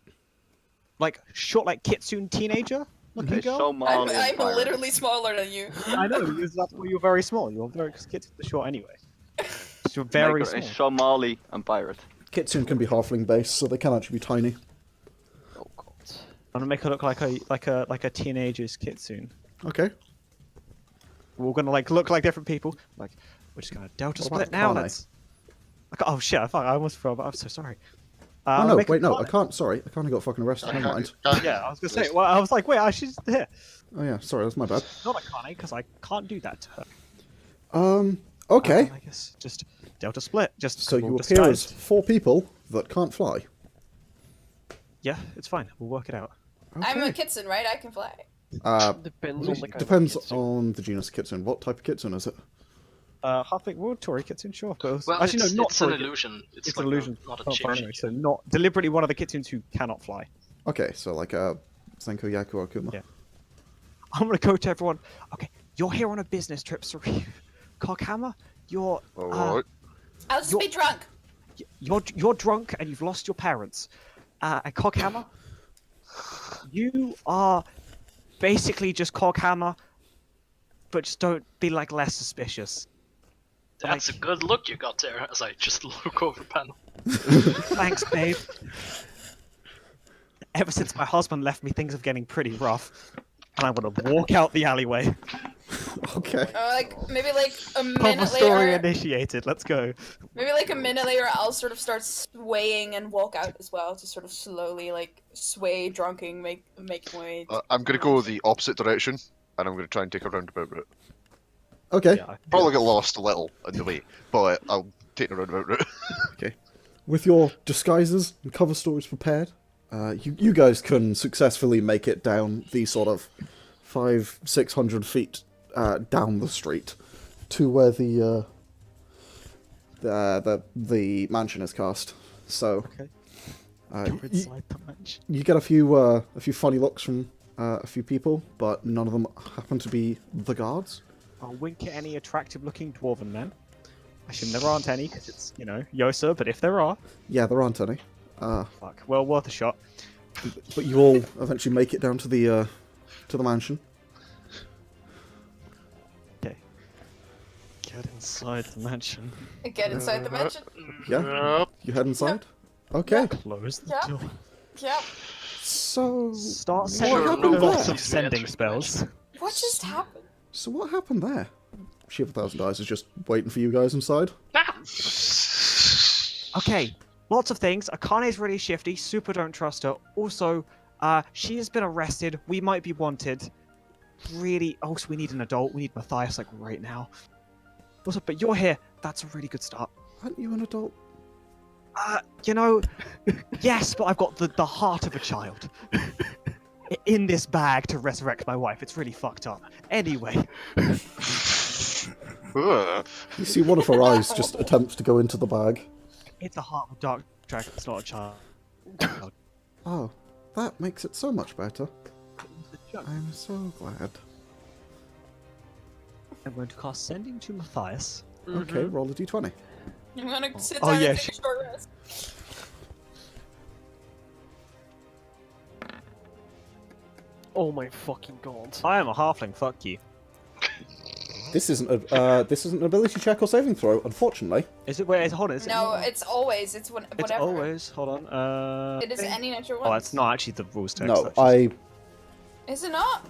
short, like kitsune teenager looking Okay, girl. so I'm, Marlie and I'm Pirate. literally smaller than you. I know because that's why you're very small. You're very because kids are short anyway. So you're very Make her a small. Somali and pirate. Kitsune can be halfling based, so they can actually be tiny. Oh god. I'm gonna make her look like a teenager's kitsune. Okay. We're gonna like look like different people. Like we're just gonna delta What split about now. Akane? Let's. Oh shit! I almost forgot. I'm so sorry. Oh no, make wait, no, Akane. I can't, sorry. I can't got fucking arrested, never mind. Yeah, I was gonna say. Well, I was like, wait, she's here. Oh yeah, sorry, that's my bad. Not Akane, because I can't do that to her. Okay. I guess just delta split. Just So we'll you appear as disguise. 4 people that can't fly. Yeah, it's fine. We'll work it out. I'm a Okay. kitsune, right? I can fly. Depends on the kind Depends of kitsune. on the genus kitsune. What type of kitsune is it? Halfling, well, Tori Kitsune, sure. But Well, actually, it's, no, not it's an Tori. illusion. It's like an illusion. not a Can't fly shape. anyway, so not deliberately one of the kitsunes who cannot fly. Okay, so like a Senko, Yaku, or Akuma. Yeah. I'm gonna go to everyone. Okay, you're here on a business trip, Sauriv. Coghammer, you're Alright. I'll just You're- be drunk. you're drunk and you've lost your parents. And Coghammer, you are basically just Coghammer, but just don't be like less suspicious. That's a good look you got there. As I just look over Pandal. Thanks, babe. Ever since my husband left me, things are getting pretty rough, and I'm gonna walk out the alleyway. Okay. Like maybe like a Cover minute story later. initiated. Let's go. Maybe like a minute later, I'll sort of start swaying and walk out as well, to sort of slowly like sway, drunking, making way. I'm gonna go the opposite direction, and I'm gonna try and take a roundabout route. Okay. Yeah, Probably get lost a little on the way, but I'll take a roundabout route. Okay. With your disguises and cover stories prepared, you guys can successfully make it down the sort of 500-600 feet down the street to where the mansion is cast. So Okay. uh, Go y- inside the mansion. you get a few funny looks from a few people, but none of them happen to be the guards. I'll wink at any attractive-looking dwarven men. Actually, there aren't any because it's Yosa. But if there are, Yeah, there aren't any. fuck. Well, worth a shot. But you all eventually make it down to the mansion. Okay. Get inside the mansion. Get inside the mansion. Yeah, you head inside. Okay. Close the Yeah. door. Yep. So Start what sending happened lots there? of sending spells. What just happened? So what happened there? Shiva Thousand Eyes is just waiting for you guys inside. Okay, lots of things. Akane's really shifty. Super don't trust her. Also, she has been arrested. We might be wanted. Really. Also, we need an adult. We need Mathias like right now. Also, but you're here. That's a really good start. Aren't you an adult? Yes, but I've got the heart of a child in this bag to resurrect my wife. It's really fucked up. Anyway, Ugh. You see one of her eyes just attempts to go into the bag. it's a heart of a dark dragon. It's not a child. Oh, that makes it so much better. I'm so glad. I'm going to cast Sending to Mathias. Okay, roll a d20. I'm gonna sit Oh, down yeah, and take a short rest. Oh my fucking god. I am a halfling. Fuck you. This isn't an ability check or saving throw, unfortunately. Is it? Wait, hold on. Is No, it? it's always. It's whatever. It's always. Hold on. It is any natural one. Oh, it's not actually the rules text. No, that's just- Is it not?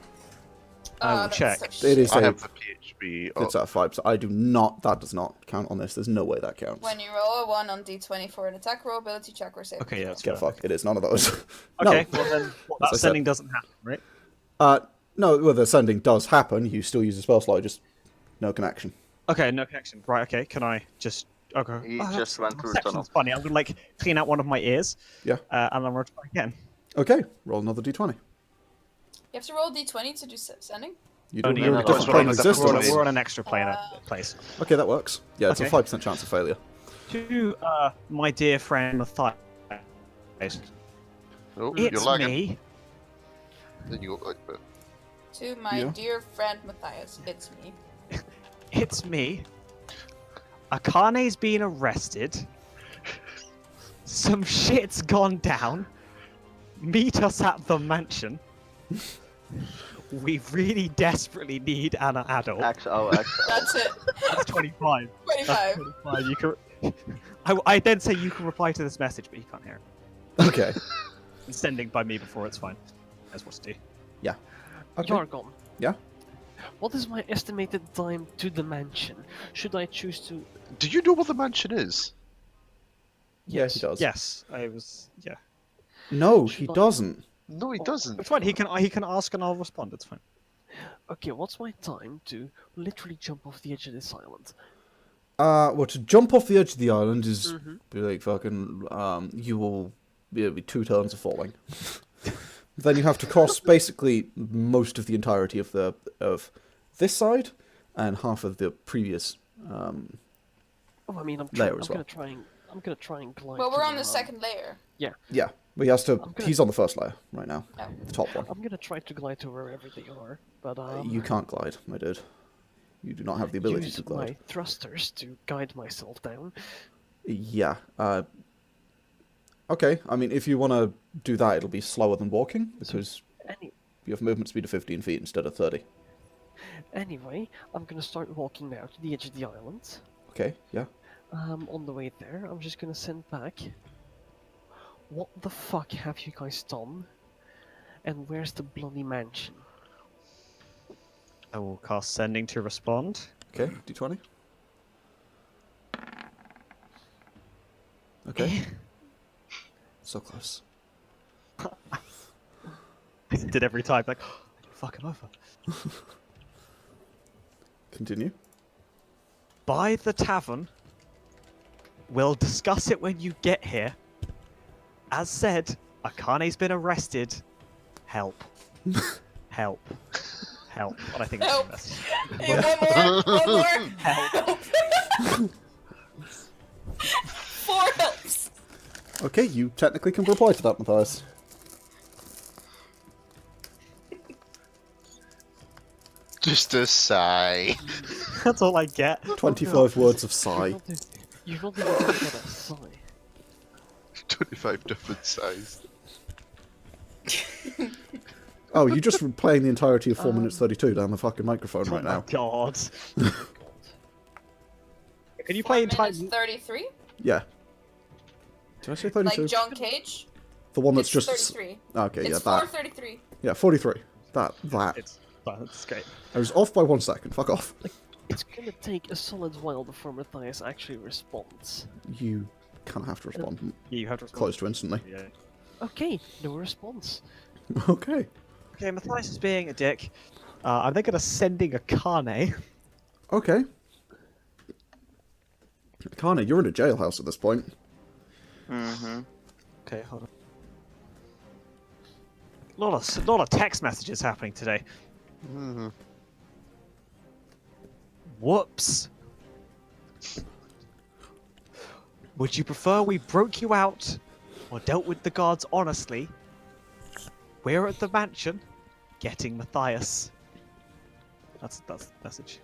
I will that's check. so It is shit. I a. have the PHB. It's at 5, so I do not. That does not count on this. There's no way that counts. When you roll a 1 on d20 for an attack roll, ability check, or save. Okay, yeah, that's Get fair. fucked. It is none of those. Okay, No. well then, As I that said. sending doesn't happen, right? No, well, the sending does happen. You still use a spell slot, just no connection. Okay, no connection. Right, okay, can I just... Okay. He that's- just went through a section's tunnel. funny. I'm gonna, like, clean out one of my ears. Yeah. And I'm gonna try again. Okay, roll another d20. You have to roll d20 to do sending? You do Only you're in a in different the- plane of We're on a- existence. We're on an extra plane place. Okay, that works. Yeah, it's Okay. a 5% chance of failure. To my dear friend Mathias, Oh, it's you're lagging. me. Then you look like that. To my Yeah. dear friend Mathias, it's me. It's me. Akane's been arrested. Some shit's gone down. Meet us at the mansion. We really desperately need an adult. X. That's it. That's 25. 25. 25. You can. I then say you can reply to this message, but you can't hear it. Okay. It's sending by me before it's fine. That's what to do. Okay. Yargon. Yeah? What is my estimated time to the mansion? Should I choose to... Do you know what the mansion is? Yeah, he does. Yes, I was. Yeah. No, he doesn't. No, he doesn't. It's fine. He can ask and I'll respond. It's fine. Okay, what's my time to literally jump off the edge of this island? Well, to jump off the edge of the island is be like fucking. You will it'd be 2 turns of falling. Then you have to cross basically most of the entirety of this side and half of the previous Oh, I mean, I'm layer as well. I'm gonna try and glide. Well, we're to on the second layer. Yeah, but he has to. I'm gonna- He's on the first layer right now, Oh. the top one. I'm gonna try to glide to wherever they are, but You can't glide, my dude. You do not have the ability use to glide. my thrusters to guide myself down. Yeah. Okay. I mean, if you want to do that, it'll be slower than walking because you have movement speed of 15 feet instead of 30. Anyway, I'm gonna start walking now to the edge of the island. Okay. Yeah. On the way there, I'm just gonna send back. What the fuck have you guys done? And where's the bloody mansion? I will cast Sending to respond. Okay. D20. Okay. So close. I did every time, like, fuck him over. Continue. By the tavern. We'll discuss it when you get here. As said, Akane's been arrested. Help. Help. Help. And I think Help. that's Hey, one more. Help. 4 helps. Okay, you technically can reply to that, Mathias. Just a sigh. That's all I get. 25 words of sigh. You're not even gonna get a sigh. 25 different sighs. Oh, you're just playing the entirety of 4 minutes 32 down the fucking microphone right now. God. Can you play in time? 33? Yeah. Did I say 32? Like John Cage? The one that's It's just... 33. Okay, yeah, It's that. 4:33. Yeah, 43. That. That's great. I was off by 1 second. Fuck off. It's gonna take a solid while before Mathias actually responds. You kind of have to respond Yeah, you have to respond. close to instantly. Yeah. Okay, no response. Okay. Okay, Mathias is being a dick. I'm then gonna sending Akane. Okay. Akane, you're in a jailhouse at this point. Mm-hmm. Okay, hold on. Lot of text messages happening today. Whoops. Would you prefer we broke you out or dealt with the guards honestly? We're at the mansion, getting Mathias. That's the message.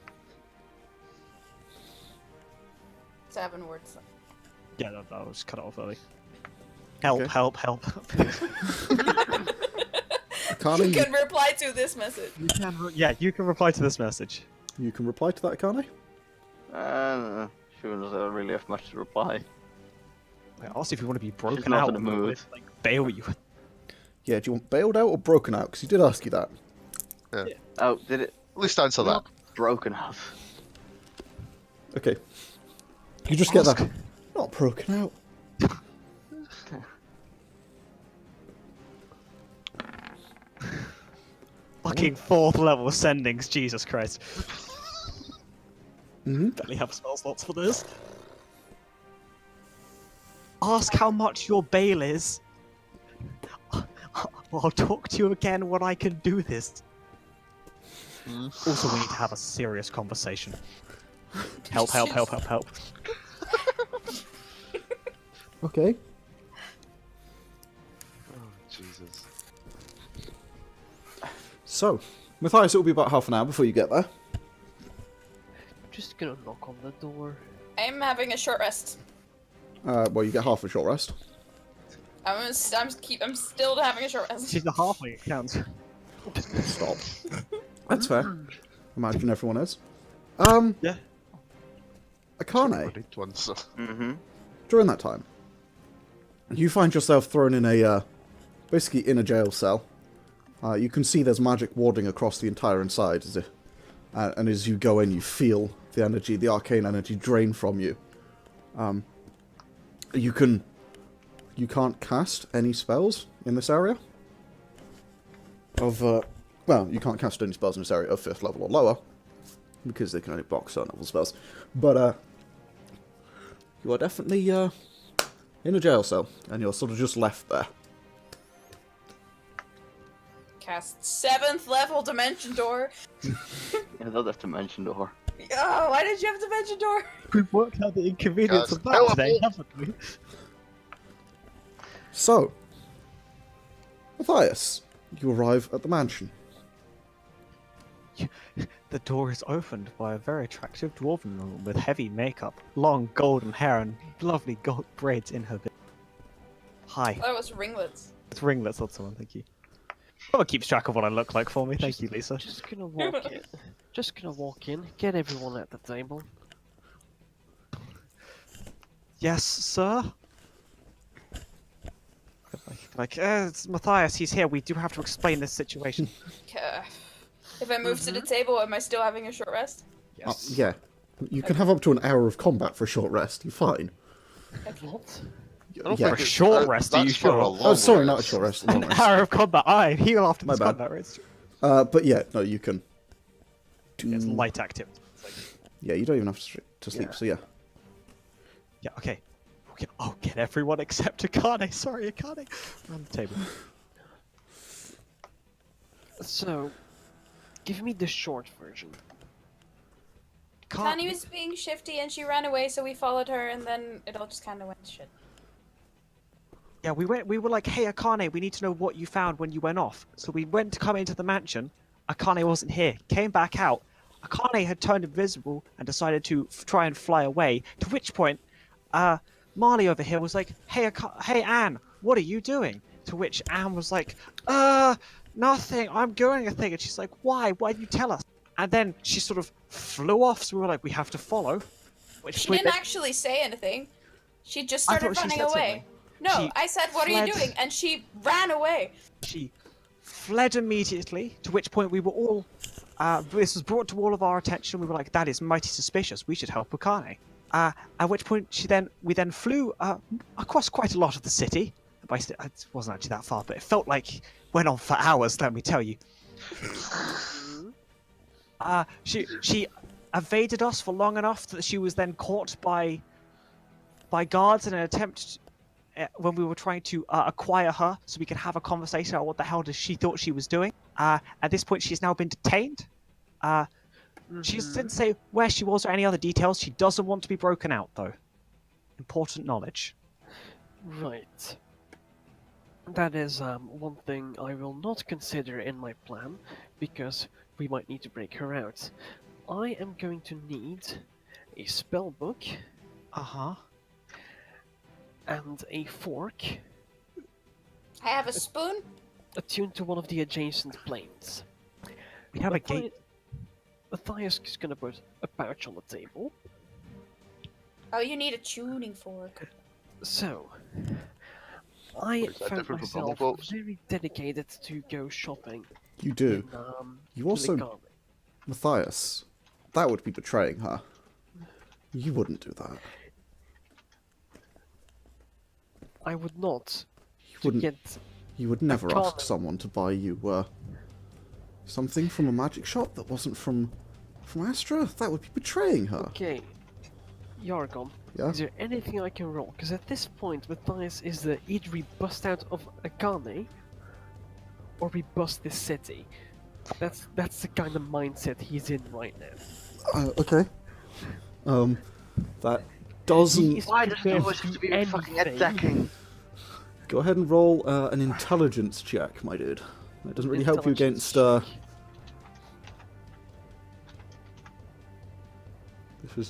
7 words. Yeah, no, I'll just cut it off early. Help, Okay. help, help. Akane, You can reply to this message. Yeah, you can reply to this message. you can reply to that, Akane? She doesn't really have much to reply. I asked if you want to be broken not out in the mood. with, like, bail you. Yeah, do you want bailed out or broken out? Because he did ask you that. Oh, did it? At least answer that. Broken up. Okay. You just get Ask. that. Not broken out. Fucking 4th level sendings, Jesus Christ. Mm-hmm. Barely have spell slots for this. Ask how much your bail is. I'll talk to you again when I can do this. Also, we need to have a serious conversation. Help, help, help, help, help. Okay. Jesus. So, Mathias, it'll be about half an hour before you get there. I'm just gonna knock on the door. I'm having a short rest. Well, you get half a short rest. I'm still having a short rest. She's the halfway it counts. Stop. That's fair. Imagine everyone is. Yeah. Akane, Need one, so. Mm-hmm. during that time, you find yourself thrown in a, basically in a jail cell. You can see there's magic warding across the entire inside, and as you go in, you feel the energy, the arcane energy drain from you. You can't cast any spells in this area. Well, you can't cast any spells in this area of 5th level or lower, because they can only block certain level spells. But, you are definitely, in a jail cell, and you're sort of just left there. Cast 7th level dimension door. Yeah, that's dimension door. Oh, why did you have dimension door? We've worked out the inconvenience of that today, haven't we? So, Mathias, you arrive at the mansion. The door is opened by a very attractive dwarven woman with heavy makeup, long golden hair, and lovely gold braids in her beard. Hi. That was ringlets. It's ringlets, that's the one, thank you. Someone keeps track of what I look like for me, thank you, Lisa. Just gonna walk in. Just gonna walk in, get everyone at the table. Yes, sir? It's Mathias, he's here, we do have to explain this situation. If I move to the table, am I still having a short rest? Yes. Yeah. You can have up to an hour of combat for a short rest. You're fine. What? I don't Yeah. think A short that- rest, are you that's for a sure? long Oh, sorry, not a rest. short rest. a long An rest. hour of combat, I heal after My this bad. combat rest. But yeah, no, you can. It's light activity. Yeah, you don't even have to sleep. Yeah. So yeah. Yeah, okay. I'll get everyone except Akane. Sorry, Akane. On the table. So, give me the short version. Connie was being shifty and she ran away, so we followed her, and then it all just kind of went to shit. Yeah, we were like, hey, Akane, we need to know what you found when you went off. So we went to come into the mansion. Akane wasn't here. Came back out. Akane had turned invisible and decided to try and fly away. To which point, Marlie over here was like, hey, hey, Anne, what are you doing? To which Anne was like, nothing. I'm doing a thing. And she's like, why? Why didn't you tell us? And then she sort of flew off. So we were like, we have to follow. She didn't actually say anything. She just started thought she running said away. something. No, She I said, what are you fled. doing? And she ran away. She fled immediately, to which point we were all... this was brought to all of our attention. We were like, that is mighty suspicious. We should help Akane. At which point we then flew across quite a lot of the city. It wasn't actually that far, but it felt like went on for hours, let me tell you. She evaded us for long enough that she was then caught by guards in an attempt when we were trying to acquire her so we could have a conversation about what the hell she thought she was doing. At this point, she's now been detained. She didn't say where she was or any other details. She doesn't want to be broken out, though. Important knowledge. Right. That is one thing I will not consider in my plan, because we might need to break her out. I am going to need a spell book Uh-huh. and a fork I have a spoon. attuned to one of the adjacent planes. We have a gate. Mathias is going to put a pouch on the table. Oh, you need a tuning fork. So, I Is that found different from myself Bubble Box? very dedicated to go shopping. You do. In, You also, Yargon. Mathias, that would be betraying her. You wouldn't do that. I would not. You To wouldn't. get You would never ask Akane. someone to buy you something from a magic shop that wasn't from Astra. That would be betraying her. Okay, Yargon, Yeah. is there anything I can roll? Because at this point, Mathias is the either we bust out of Akane, or we bust this city. That's the kind of mindset he's in right now. Okay. That doesn't. He's Why does he prepared always to have to do be fucking anything. attacking? Go ahead and roll an intelligence check, my dude. It doesn't really help you Intelligence against. check.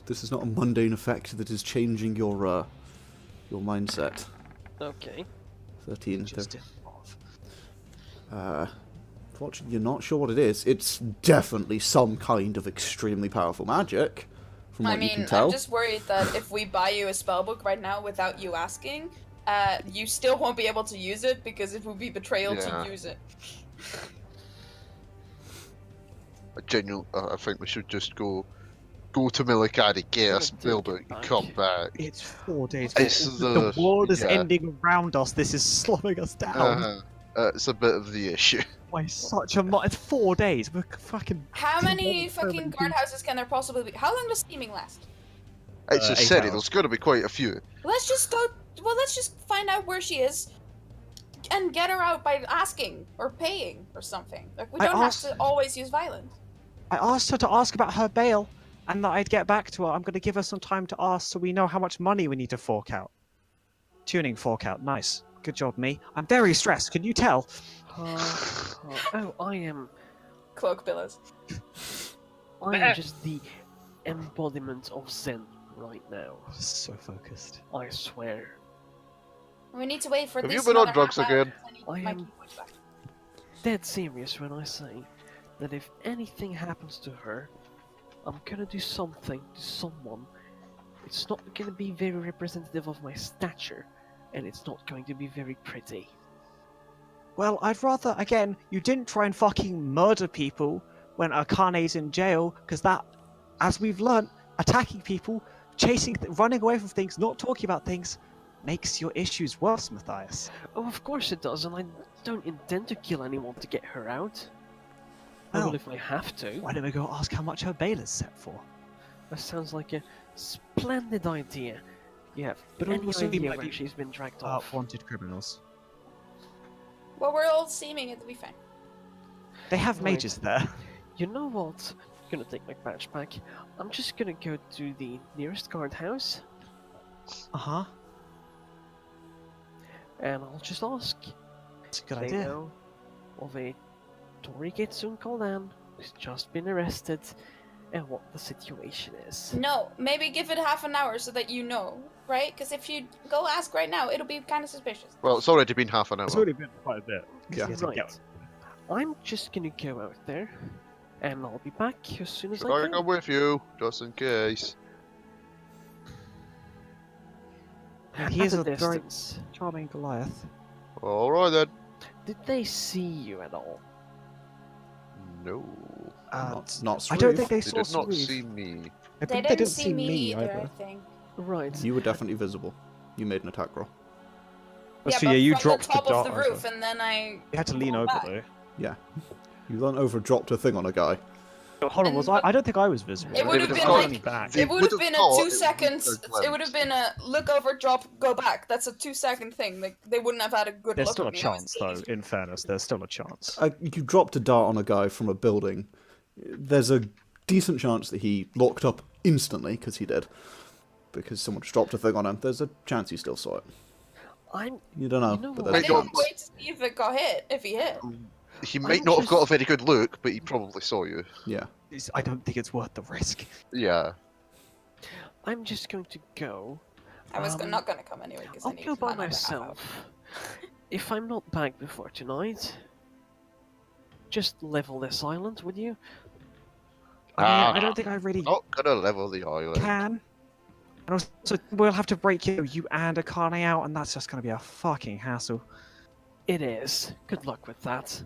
This is not a mundane effect that is changing your mindset. Okay. 13. Just Fortunately, you're not sure what it is. It's definitely some kind of extremely powerful magic, from what I you mean, can tell. I'm just worried that if we buy you a spellbook right now without you asking, you still won't be able to use it because it would be betrayal Yeah. to use it. I think we should just go to Milikadi, get a Gonna spellbook, take it and back. come back. It's 4 days. It's the world is yeah. ending around us. This is slowing us down. It's a bit of the issue. By such a it's 4 days. We're fucking. How many so fucking many guardhouses can there possibly be? How long does steaming last? It's a 8 city, hours. there's going to be quite a few. Let's just go Well, let's just find out where she is and get her out by asking or paying or something. Like, we I don't asked- have to always use violence. I asked her to ask about her bail, and that I'd get back to her. I'm going to give her some time to ask so we know how much money we need to fork out. Tuning fork out. Nice. Good job, me. I'm very stressed. Can you tell? Oh, I am Cloak billows. just the embodiment of Zen right now. So focused. I swear. We need to wait for Have this. you been on another drugs half hour again? 'cause I need I my am- key points back. Dead serious when I say that if anything happens to her, I'm gonna do something to someone. It's not gonna be very representative of my stature, and it's not going to be very pretty. Well, I'd rather, again, you didn't try and fucking murder people when Akane's in jail, because that, as we've learnt, attacking people, running away from things, not talking about things, makes your issues worse, Mathias. Oh, of course it does, and I don't intend to kill anyone to get her out. I Well, will if I have to. Why don't we go ask how much her bail is set for? That sounds like a splendid idea. You have But any also we idea might where be- she's been dragged off? Wanted criminals. Well, we're all seeming it to be fine. They have Right. mages there. You know what? I'm gonna take my badge back. I'm just gonna go to the nearest guardhouse, Uh-huh. and I'll just ask. That's a good They idea. know of a Tori Gitsun called Anne who's just been arrested, and what the situation is. No, maybe give it half an hour so that you know, right? Because if you go ask right now, it'll be kind of suspicious. Well, it's already been half an hour. It's already been quite a bit. Yeah. Right. I'm just gonna go out there, and I'll be back as soon as Should I I can. go with you, just in case? He is At a very distance. charming Goliath. Alright then. Did they see you at all? No. Not I don't Sauriv. think they They saw did not Sauriv. see me. I They think didn't see me either, I either. think. Right. You were definitely visible. You made an attack roll. But yeah, so but yeah, you from dropped the top the of dart the over. roof, and then I. You had to lean rolled over back. though. Yeah. You then over dropped a thing on a guy. Hold on, was I? I don't think I was visible. It would have I been was like- only back. They It would have would've been thought a it 2 was seconds. their It would have been a look over, drop, go back. That's a 2-second thing. They wouldn't have had a good There's look still at a me. chance, though. In fairness, there's still a chance. You dropped a dart on a guy from a building. There's a decent chance that he looked up instantly, because he did. Because someone just dropped a thing on him. There's a chance he still saw it. I'm. You don't know, You know but what? there's I a didn't chance. wait to see if it got hit. If he hit. He might I'm not have got a just- very good look, but he probably saw you. Yeah. I don't think it's worth the risk. Yeah. I'm just going to go. I was Um, not gonna come anyway because I I'll need go to by plan another half hour. myself. If I'm not back before tonight, just level this island, would you? I mean, I Ah. don't think I really Not gonna level the island. can. And also, we'll have to break you and Akane out, and that's just going to be a fucking hassle. It is. Good luck with that.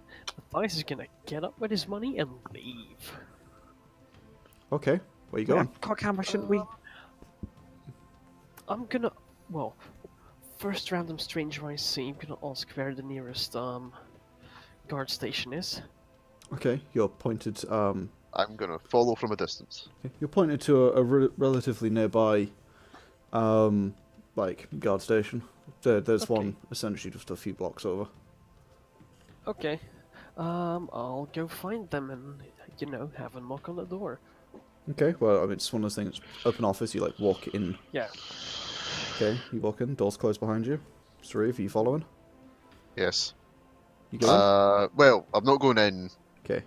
Mathias is gonna get up with his money and leave. Okay. Where you going? Coghammer, shouldn't we? I'm gonna. Well, first random stranger I see, I'm gonna ask where the nearest guard station is. Okay. You're pointed. I'm gonna follow from a distance. You're pointed to a relatively nearby, like guard station. There's Okay. one essentially just a few blocks over. Okay. I'll go find them and, have a knock on the door. Okay. Well, I mean, it's one of those things. Open office. You like walk in. Yeah. Okay. You walk in. Doors closed behind you. Sauriv, are you following? Yes. You going? Well, I'm not going in. Okay.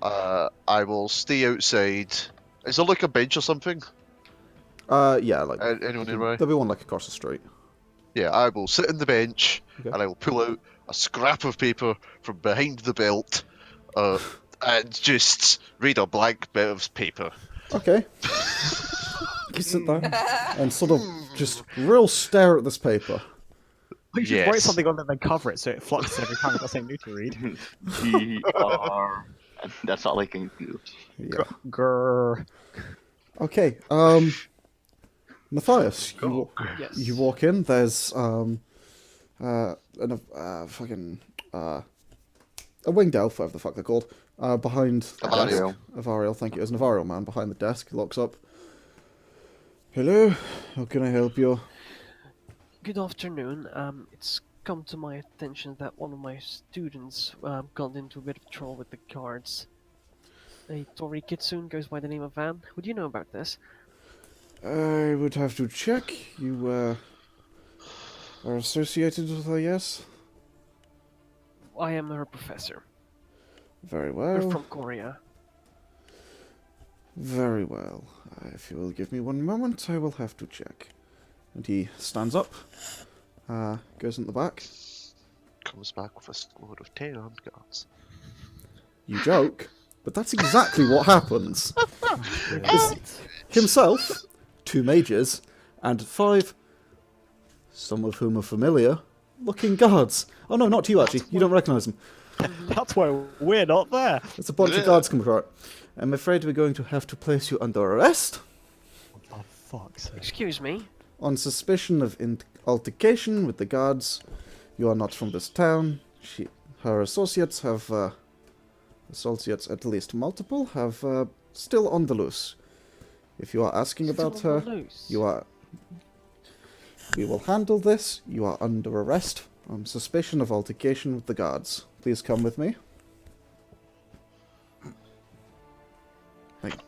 I will stay outside. Is there like a bench or something? Yeah. Like Anyone nearby? there'll be one like across the street. Yeah, I will sit on the bench Okay. and I will pull out a scrap of paper from behind the belt and just read a blank bit of paper. Okay. You sit there and sort of just real stare at this paper. We should write Yes. something on it and then cover it so it fluxes every time we've got something new to read. GR. And that's all I can do. Yeah. Grrr. Okay. Matthias, Yes. you walk in. There's a winged elf, whatever the fuck they're called, behind the desk. Avariel. Avariel, thank you. There's an Avariel man behind the desk. He looks up. Hello, how can I help you? Good afternoon. It's come to my attention that one of my students got into a bit of trouble with the guards. A Tori Kitsune goes by the name of Van. Would you know about this? I would have to check. You are associated with her, yes? I am her professor. Very We're well. from Korea. Very well. If you will give me one moment, I will have to check. And he stands up, goes in the back. Comes back with a squad of 10 armed guards. You joke, but that's exactly what happens. Right. Himself, 2 mages, and 5, some of whom are familiar, looking guards. Oh no, not you actually. You don't recognise them. That's why we're not there. There's a bunch of guards coming for it. I'm afraid we're going to have to place you under arrest Oh, fuck's sake. Excuse me. on suspicion of altercation with the guards. You are not from this town. Her associates have, associates at least multiple, have still on the loose. If you are asking about Still on her, the loose. you are. We will handle this. You are under arrest on suspicion of altercation with the guards. Please come with me.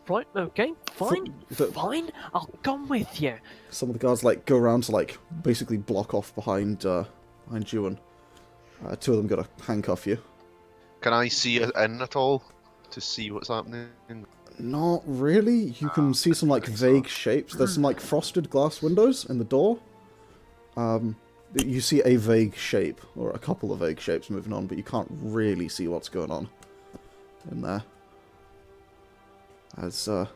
Right, okay, fine, the- fine, I'll come with you. Some of the guards like go around to like basically block off behind behind you, and 2 of them gotta handcuff you. Can I see it in at all to see what's happening? Not really. You can see some like vague shapes. There's some like frosted glass windows in the door. You see a vague shape or a couple of vague shapes moving on, but you can't really see what's going on in there. As one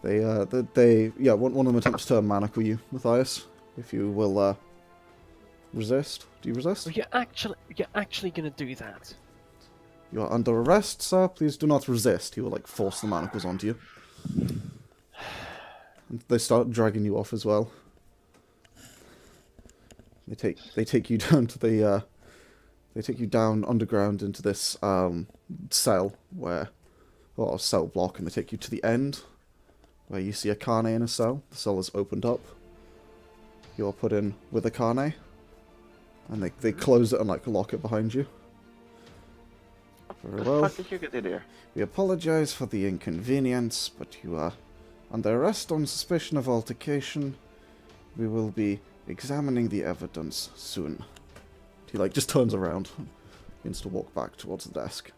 of them attempts to manacle you, Mathias. If you will resist. Do you resist? You're actually gonna do that. You are under arrest, sir. Please do not resist. He will like force the manacles onto you. And they start dragging you off as well. They take you down to the they take you down underground into this cell where, or cell block, and they take you to the end where you see Akane in a cell. The cell is opened up. You're put in with Akane, and they close it and like lock it behind you. Very What the well. fuck did you get in here? We apologize for the inconvenience, but you are under arrest on suspicion of altercation. We will be examining the evidence soon. He like just turns around, begins to walk back towards the desk.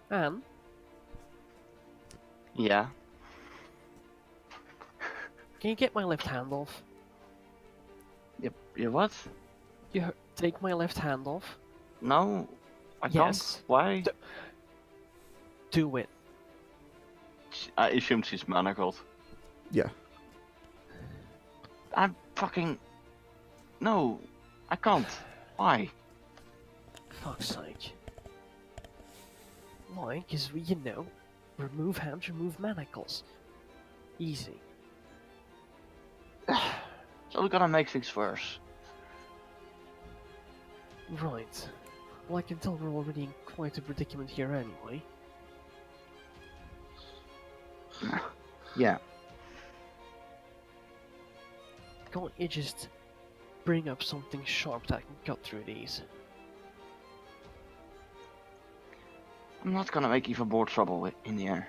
Anne, Yeah. can you get my left hand off? You what? You take my left hand off. No, I Yes. can't. Why? Do it. I assumed she's manacled. Yeah. I'm fucking. No, I can't. Why? Fuck's sake. Why? Because we, remove hands, remove manacles. Easy. It's only gonna make things worse. Right. Well, I can tell we're already in quite a predicament here anyway. Yeah. Can't you just bring up something sharp that can cut through these? I'm not gonna make even more trouble in the air.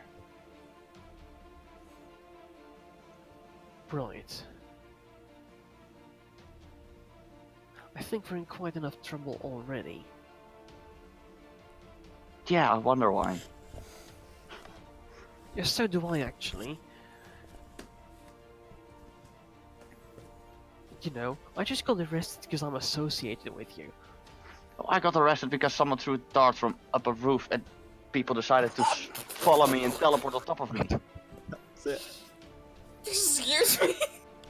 Right. I think we're in quite enough trouble already. Yeah, I wonder why. Yeah, so do I actually. I just got arrested because I'm associated with you. I got arrested because someone threw a dart from up a roof and people decided to follow me and teleport on top of me. That's it. Excuse me.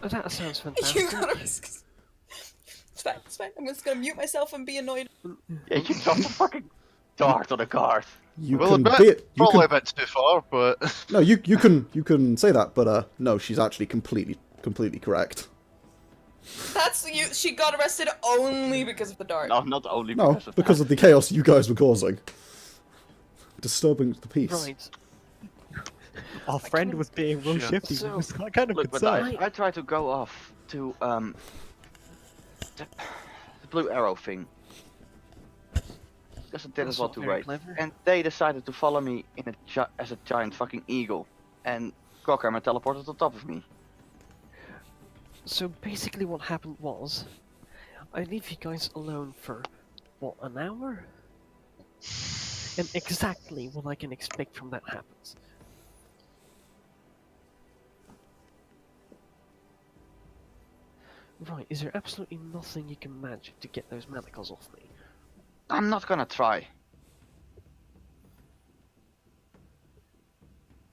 Oh, that sounds You fantastic. got us. It's fine, it's fine. I'm just gonna mute myself and be annoyed. Yeah, you dropped a fucking dart on a guard. You Well, can a bit, be it. You probably can, a bit too far, but no, you can say that, but no, she's actually completely correct. That's you. She got arrested only because of the dart. No, not only No, because of because that. of the chaos you guys were causing, disturbing the peace. Right. Our friend can- was being real Shit. shifty. So- We was kind of Look, but concerned. I tried to go off to the blue arrow thing. Because it didn't That's want not to very wait. clever. And they decided to follow me in as a giant fucking eagle. And Coghammer teleported on top of me. So basically what happened was, I leave you guys alone for, what, an hour? And exactly what I can expect from that happens. Right, is there absolutely nothing you can magic to get those manacles off me? I'm not gonna try.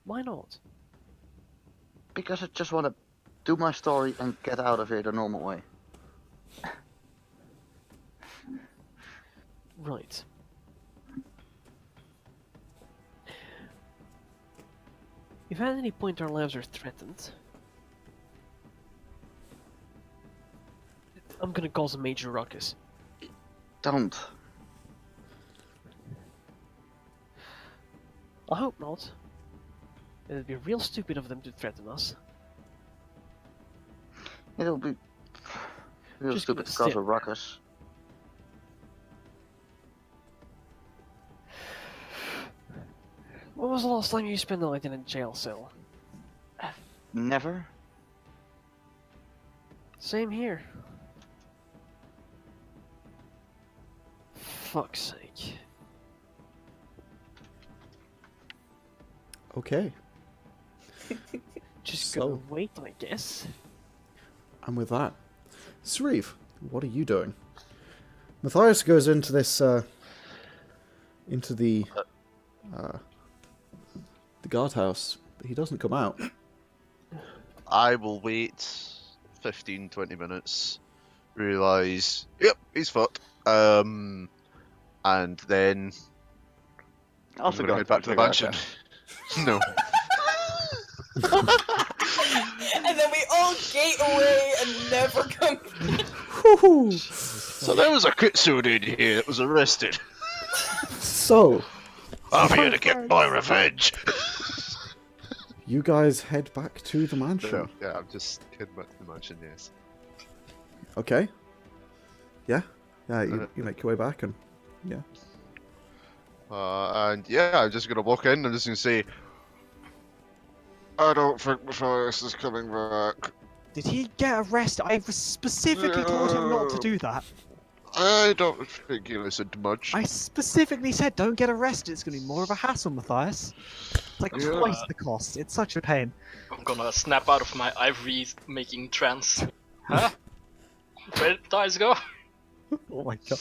Why not? Because I just want to do my story and get out of here the normal way. Right. If at any point our lives are threatened, I'm gonna cause a major ruckus. Don't. I hope not. It'd be real stupid of them to threaten us. It'll be real Just stupid gonna to cause sit a ruckus. When was the last time you spent the night in a jail cell? Never. Same here. Fuck's sake. Okay. Just So- gonna wait, I guess. And with that, Sauriv, what are you doing? Mathias goes into this, into the guardhouse, but he doesn't come out. I will wait 15-20 minutes, realise, yep, he's fucked. And then Also I'm gonna head back to the mansion. No. And then we all gate away and never come. Woohoo! So there was a kitsune in here that was arrested. So, I'm here to get my revenge. you guys head back to the mansion. No, yeah, I'm just heading back to the mansion, yes. Okay. Yeah. Yeah, you make your way back and yeah. And yeah, I'm just gonna walk in. I'm just gonna say, I don't think Mathias is coming back. Did he get arrested? I specifically told him not to do that. I don't think he listened much. I specifically said don't get arrested. It's going to be more of a hassle, Matthias. It's like Yeah. twice the cost. It's such a pain. I'm gonna snap out of my ivory making trance. Huh? Where did Dice go? Oh my god.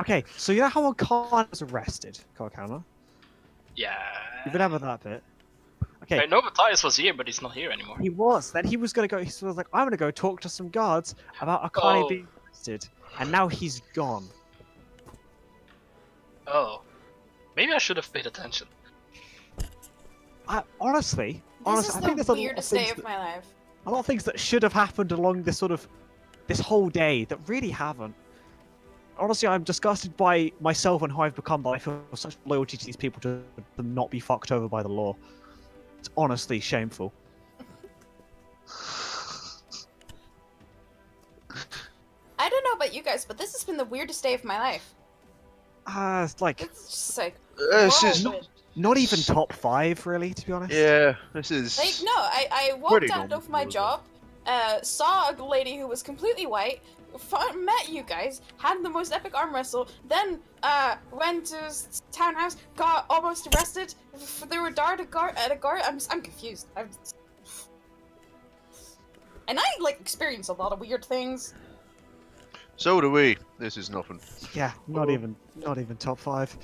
Okay, so you know how Akane was arrested, Coghammer? Yeah. You remember that bit? Okay, I know Mathias was here, but he's not here anymore. he was. Then he was going to go. He was like, I'm going to go talk to some guards about Akane Oh. being arrested. And now he's gone. Oh. Maybe I should have paid attention. Honestly, This is I the think there's a lot of weirdest things day of that- my life. a lot of things that should have happened along this whole day that really haven't. Honestly, I'm disgusted by myself and how I've become, but I feel such loyalty to these people to them not be fucked over by the law. It's honestly shameful. I don't know about you guys, but this has been the weirdest day of my life. It's like It's just like, This is whirlwind. not even top 5, really, to be honest. yeah. This is Like, no, I walked Pretty out normal of my for job, saw a lady who was completely white, met you guys, had the most epic arm wrestle, then went to townhouse, got almost arrested. There were dart at a guard. I'm confused. And I like experience a lot of weird things. so do we. This is nothing. Yeah, not even top 5.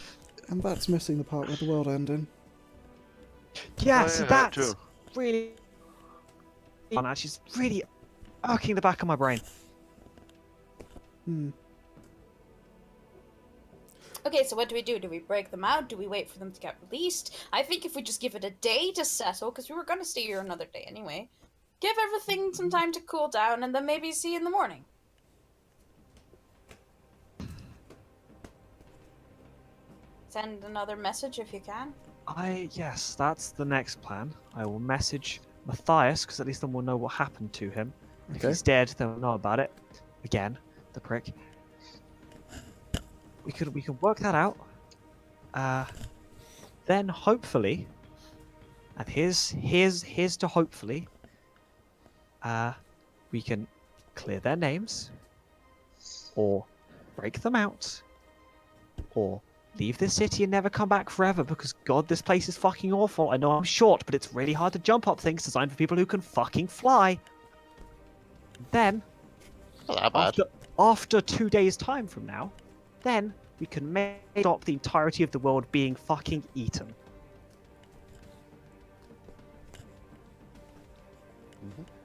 And that's missing the part with the world ending. Yeah, Oh, so yeah, that that's too. really fun. Actually, it's really irking the back of my brain. Okay, so what do we do? Do we break them out? Do we wait for them to get released? I think if we just give it a day to settle, because we were gonna stay here another day anyway. Give everything some time to cool down, and then maybe see in the morning. Send another message if you can. Yes, that's the next plan. I will message Mathias, because at least then we'll know what happened to him. If Okay. he's dead, then we'll know about it. Again, the prick. We can work that out. Then hopefully, and here's to hopefully, we can clear their names, or break them out, or leave this city and never come back forever, because god, this place is fucking awful. I know I'm short, but it's really hard to jump up things designed for people who can fucking fly. Then, Not that bad. after 2 days time from now, then we can stop the entirety of the world being fucking eaten.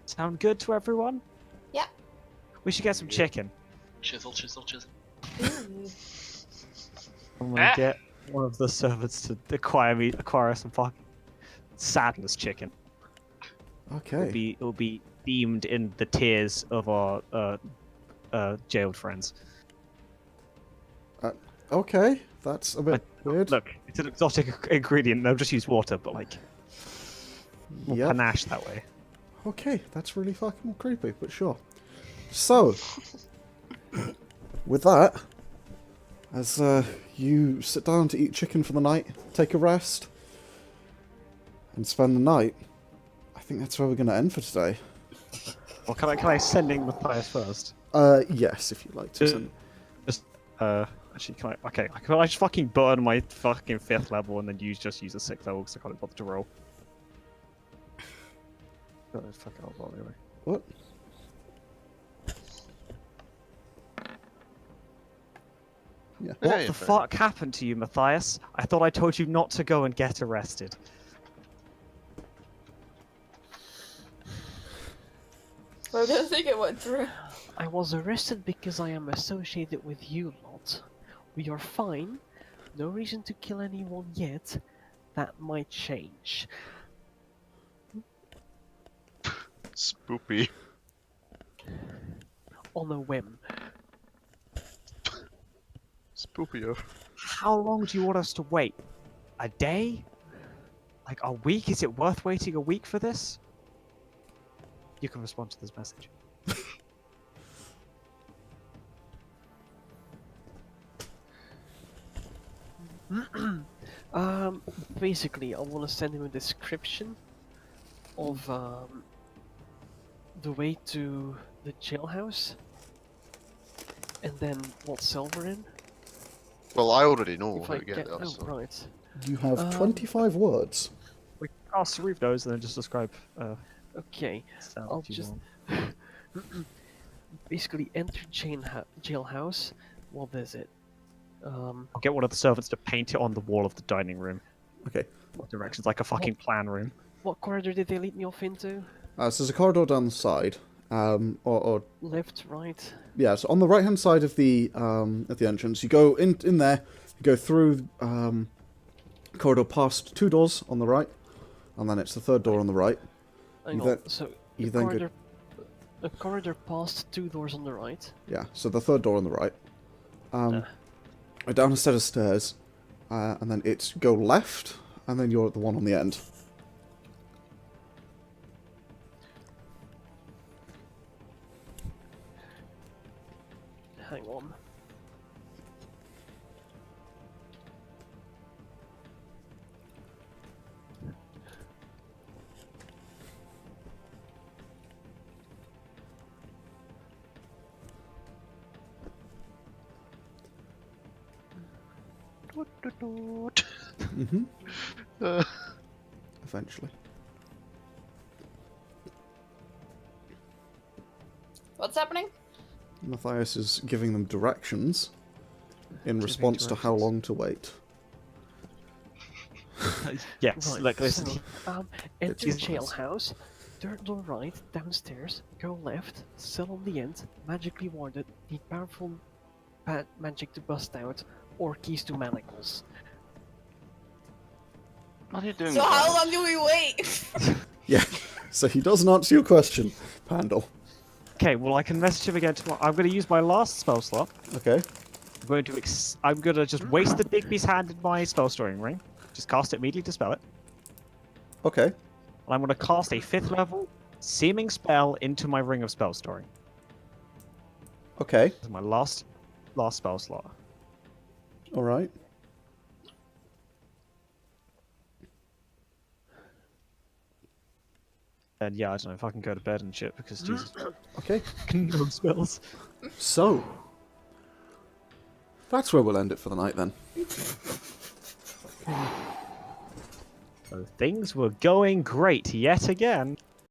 Sound good to everyone? Yeah. We should get some chicken. Chisel, chisel, chisel. I'm gonna get one of the servants to acquire some fucking sadness chicken. Okay. It'll be themed in the tears of our jailed friends. Okay. That's a bit weird. Look, it's an exotic ingredient. They'll just use water, but like more Yep. panache that way. Okay, that's really fucking creepy, but sure. So, with that, as you sit down to eat chicken for the night, take a rest, and spend the night, I think that's where we're going to end for today. Well, can I send in Mathias first? Yes, if you'd like to. Send... Just actually, can I just fucking burn my fucking 5th level and then use a 6th level because I can't bother to roll. Oh, fuck it, I'll roll anyway. What? Yeah. Yeah, What you're the fine. fuck happened to you, Mathias? I thought I told you not to go and get arrested. I don't think it went through. I was arrested because I am associated with you lot. We are fine. No reason to kill anyone yet. That might change. Spoopy. On a whim. Spoopier. How long do you want us to wait? A day? Like a week? Is it worth waiting a week for this? You can respond to this message. Basically, I want to send him a description of the way to the jailhouse, and then what cell we're in. Well, I already know If how I to get get, there. oh So. right. You have Um, 25 words. We can ask Sauriv those and then just describe Okay. sound I'll if you just- want. Basically, enter jailhouse. What is it? I'll get one of the servants to paint it on the wall of the dining room. Okay. What directions? Like a fucking plan room. What corridor did they lead me off into? So there's a corridor down the side. Or Left, right. yeah, so on the right hand side of the entrance, you go in there, you go through corridor past 2 doors on the right, and then it's the 3rd door on the right. Hang You on. then- So you the then go- corridor, a corridor past 2 doors on the right. Yeah, so the 3rd door on the right. Down a set of stairs, and then it's go left, and then you're at the one on the end. Hang on. Mm-hmm. Eventually. What's happening? Mathias is giving them directions in response to how directions. long to wait. Yes, Right, look, listen. so, enter It's fine. jailhouse. 3rd door right, downstairs. Go left. Cell on the end. Magically warded. Need powerful magic to bust out, or keys to manacles. What are you doing? So how guys? long do we wait? Yeah, so he doesn't answer your question, Pandal. Okay, well I can message him again tomorrow. I'm going to use my last spell slot. Okay. I'm going to just waste the Digby's hand in my spell storing ring. Just cast it immediately to spell it. Okay. And I'm going to cast a 5th level seeming spell into my Ring of Spell Storing. Okay. This is my last spell slot. All right. And yeah, I don't know if I can go to bed and shit because Jesus. Okay. No spells. So, that's where we'll end it for the night then. So things were going great yet again.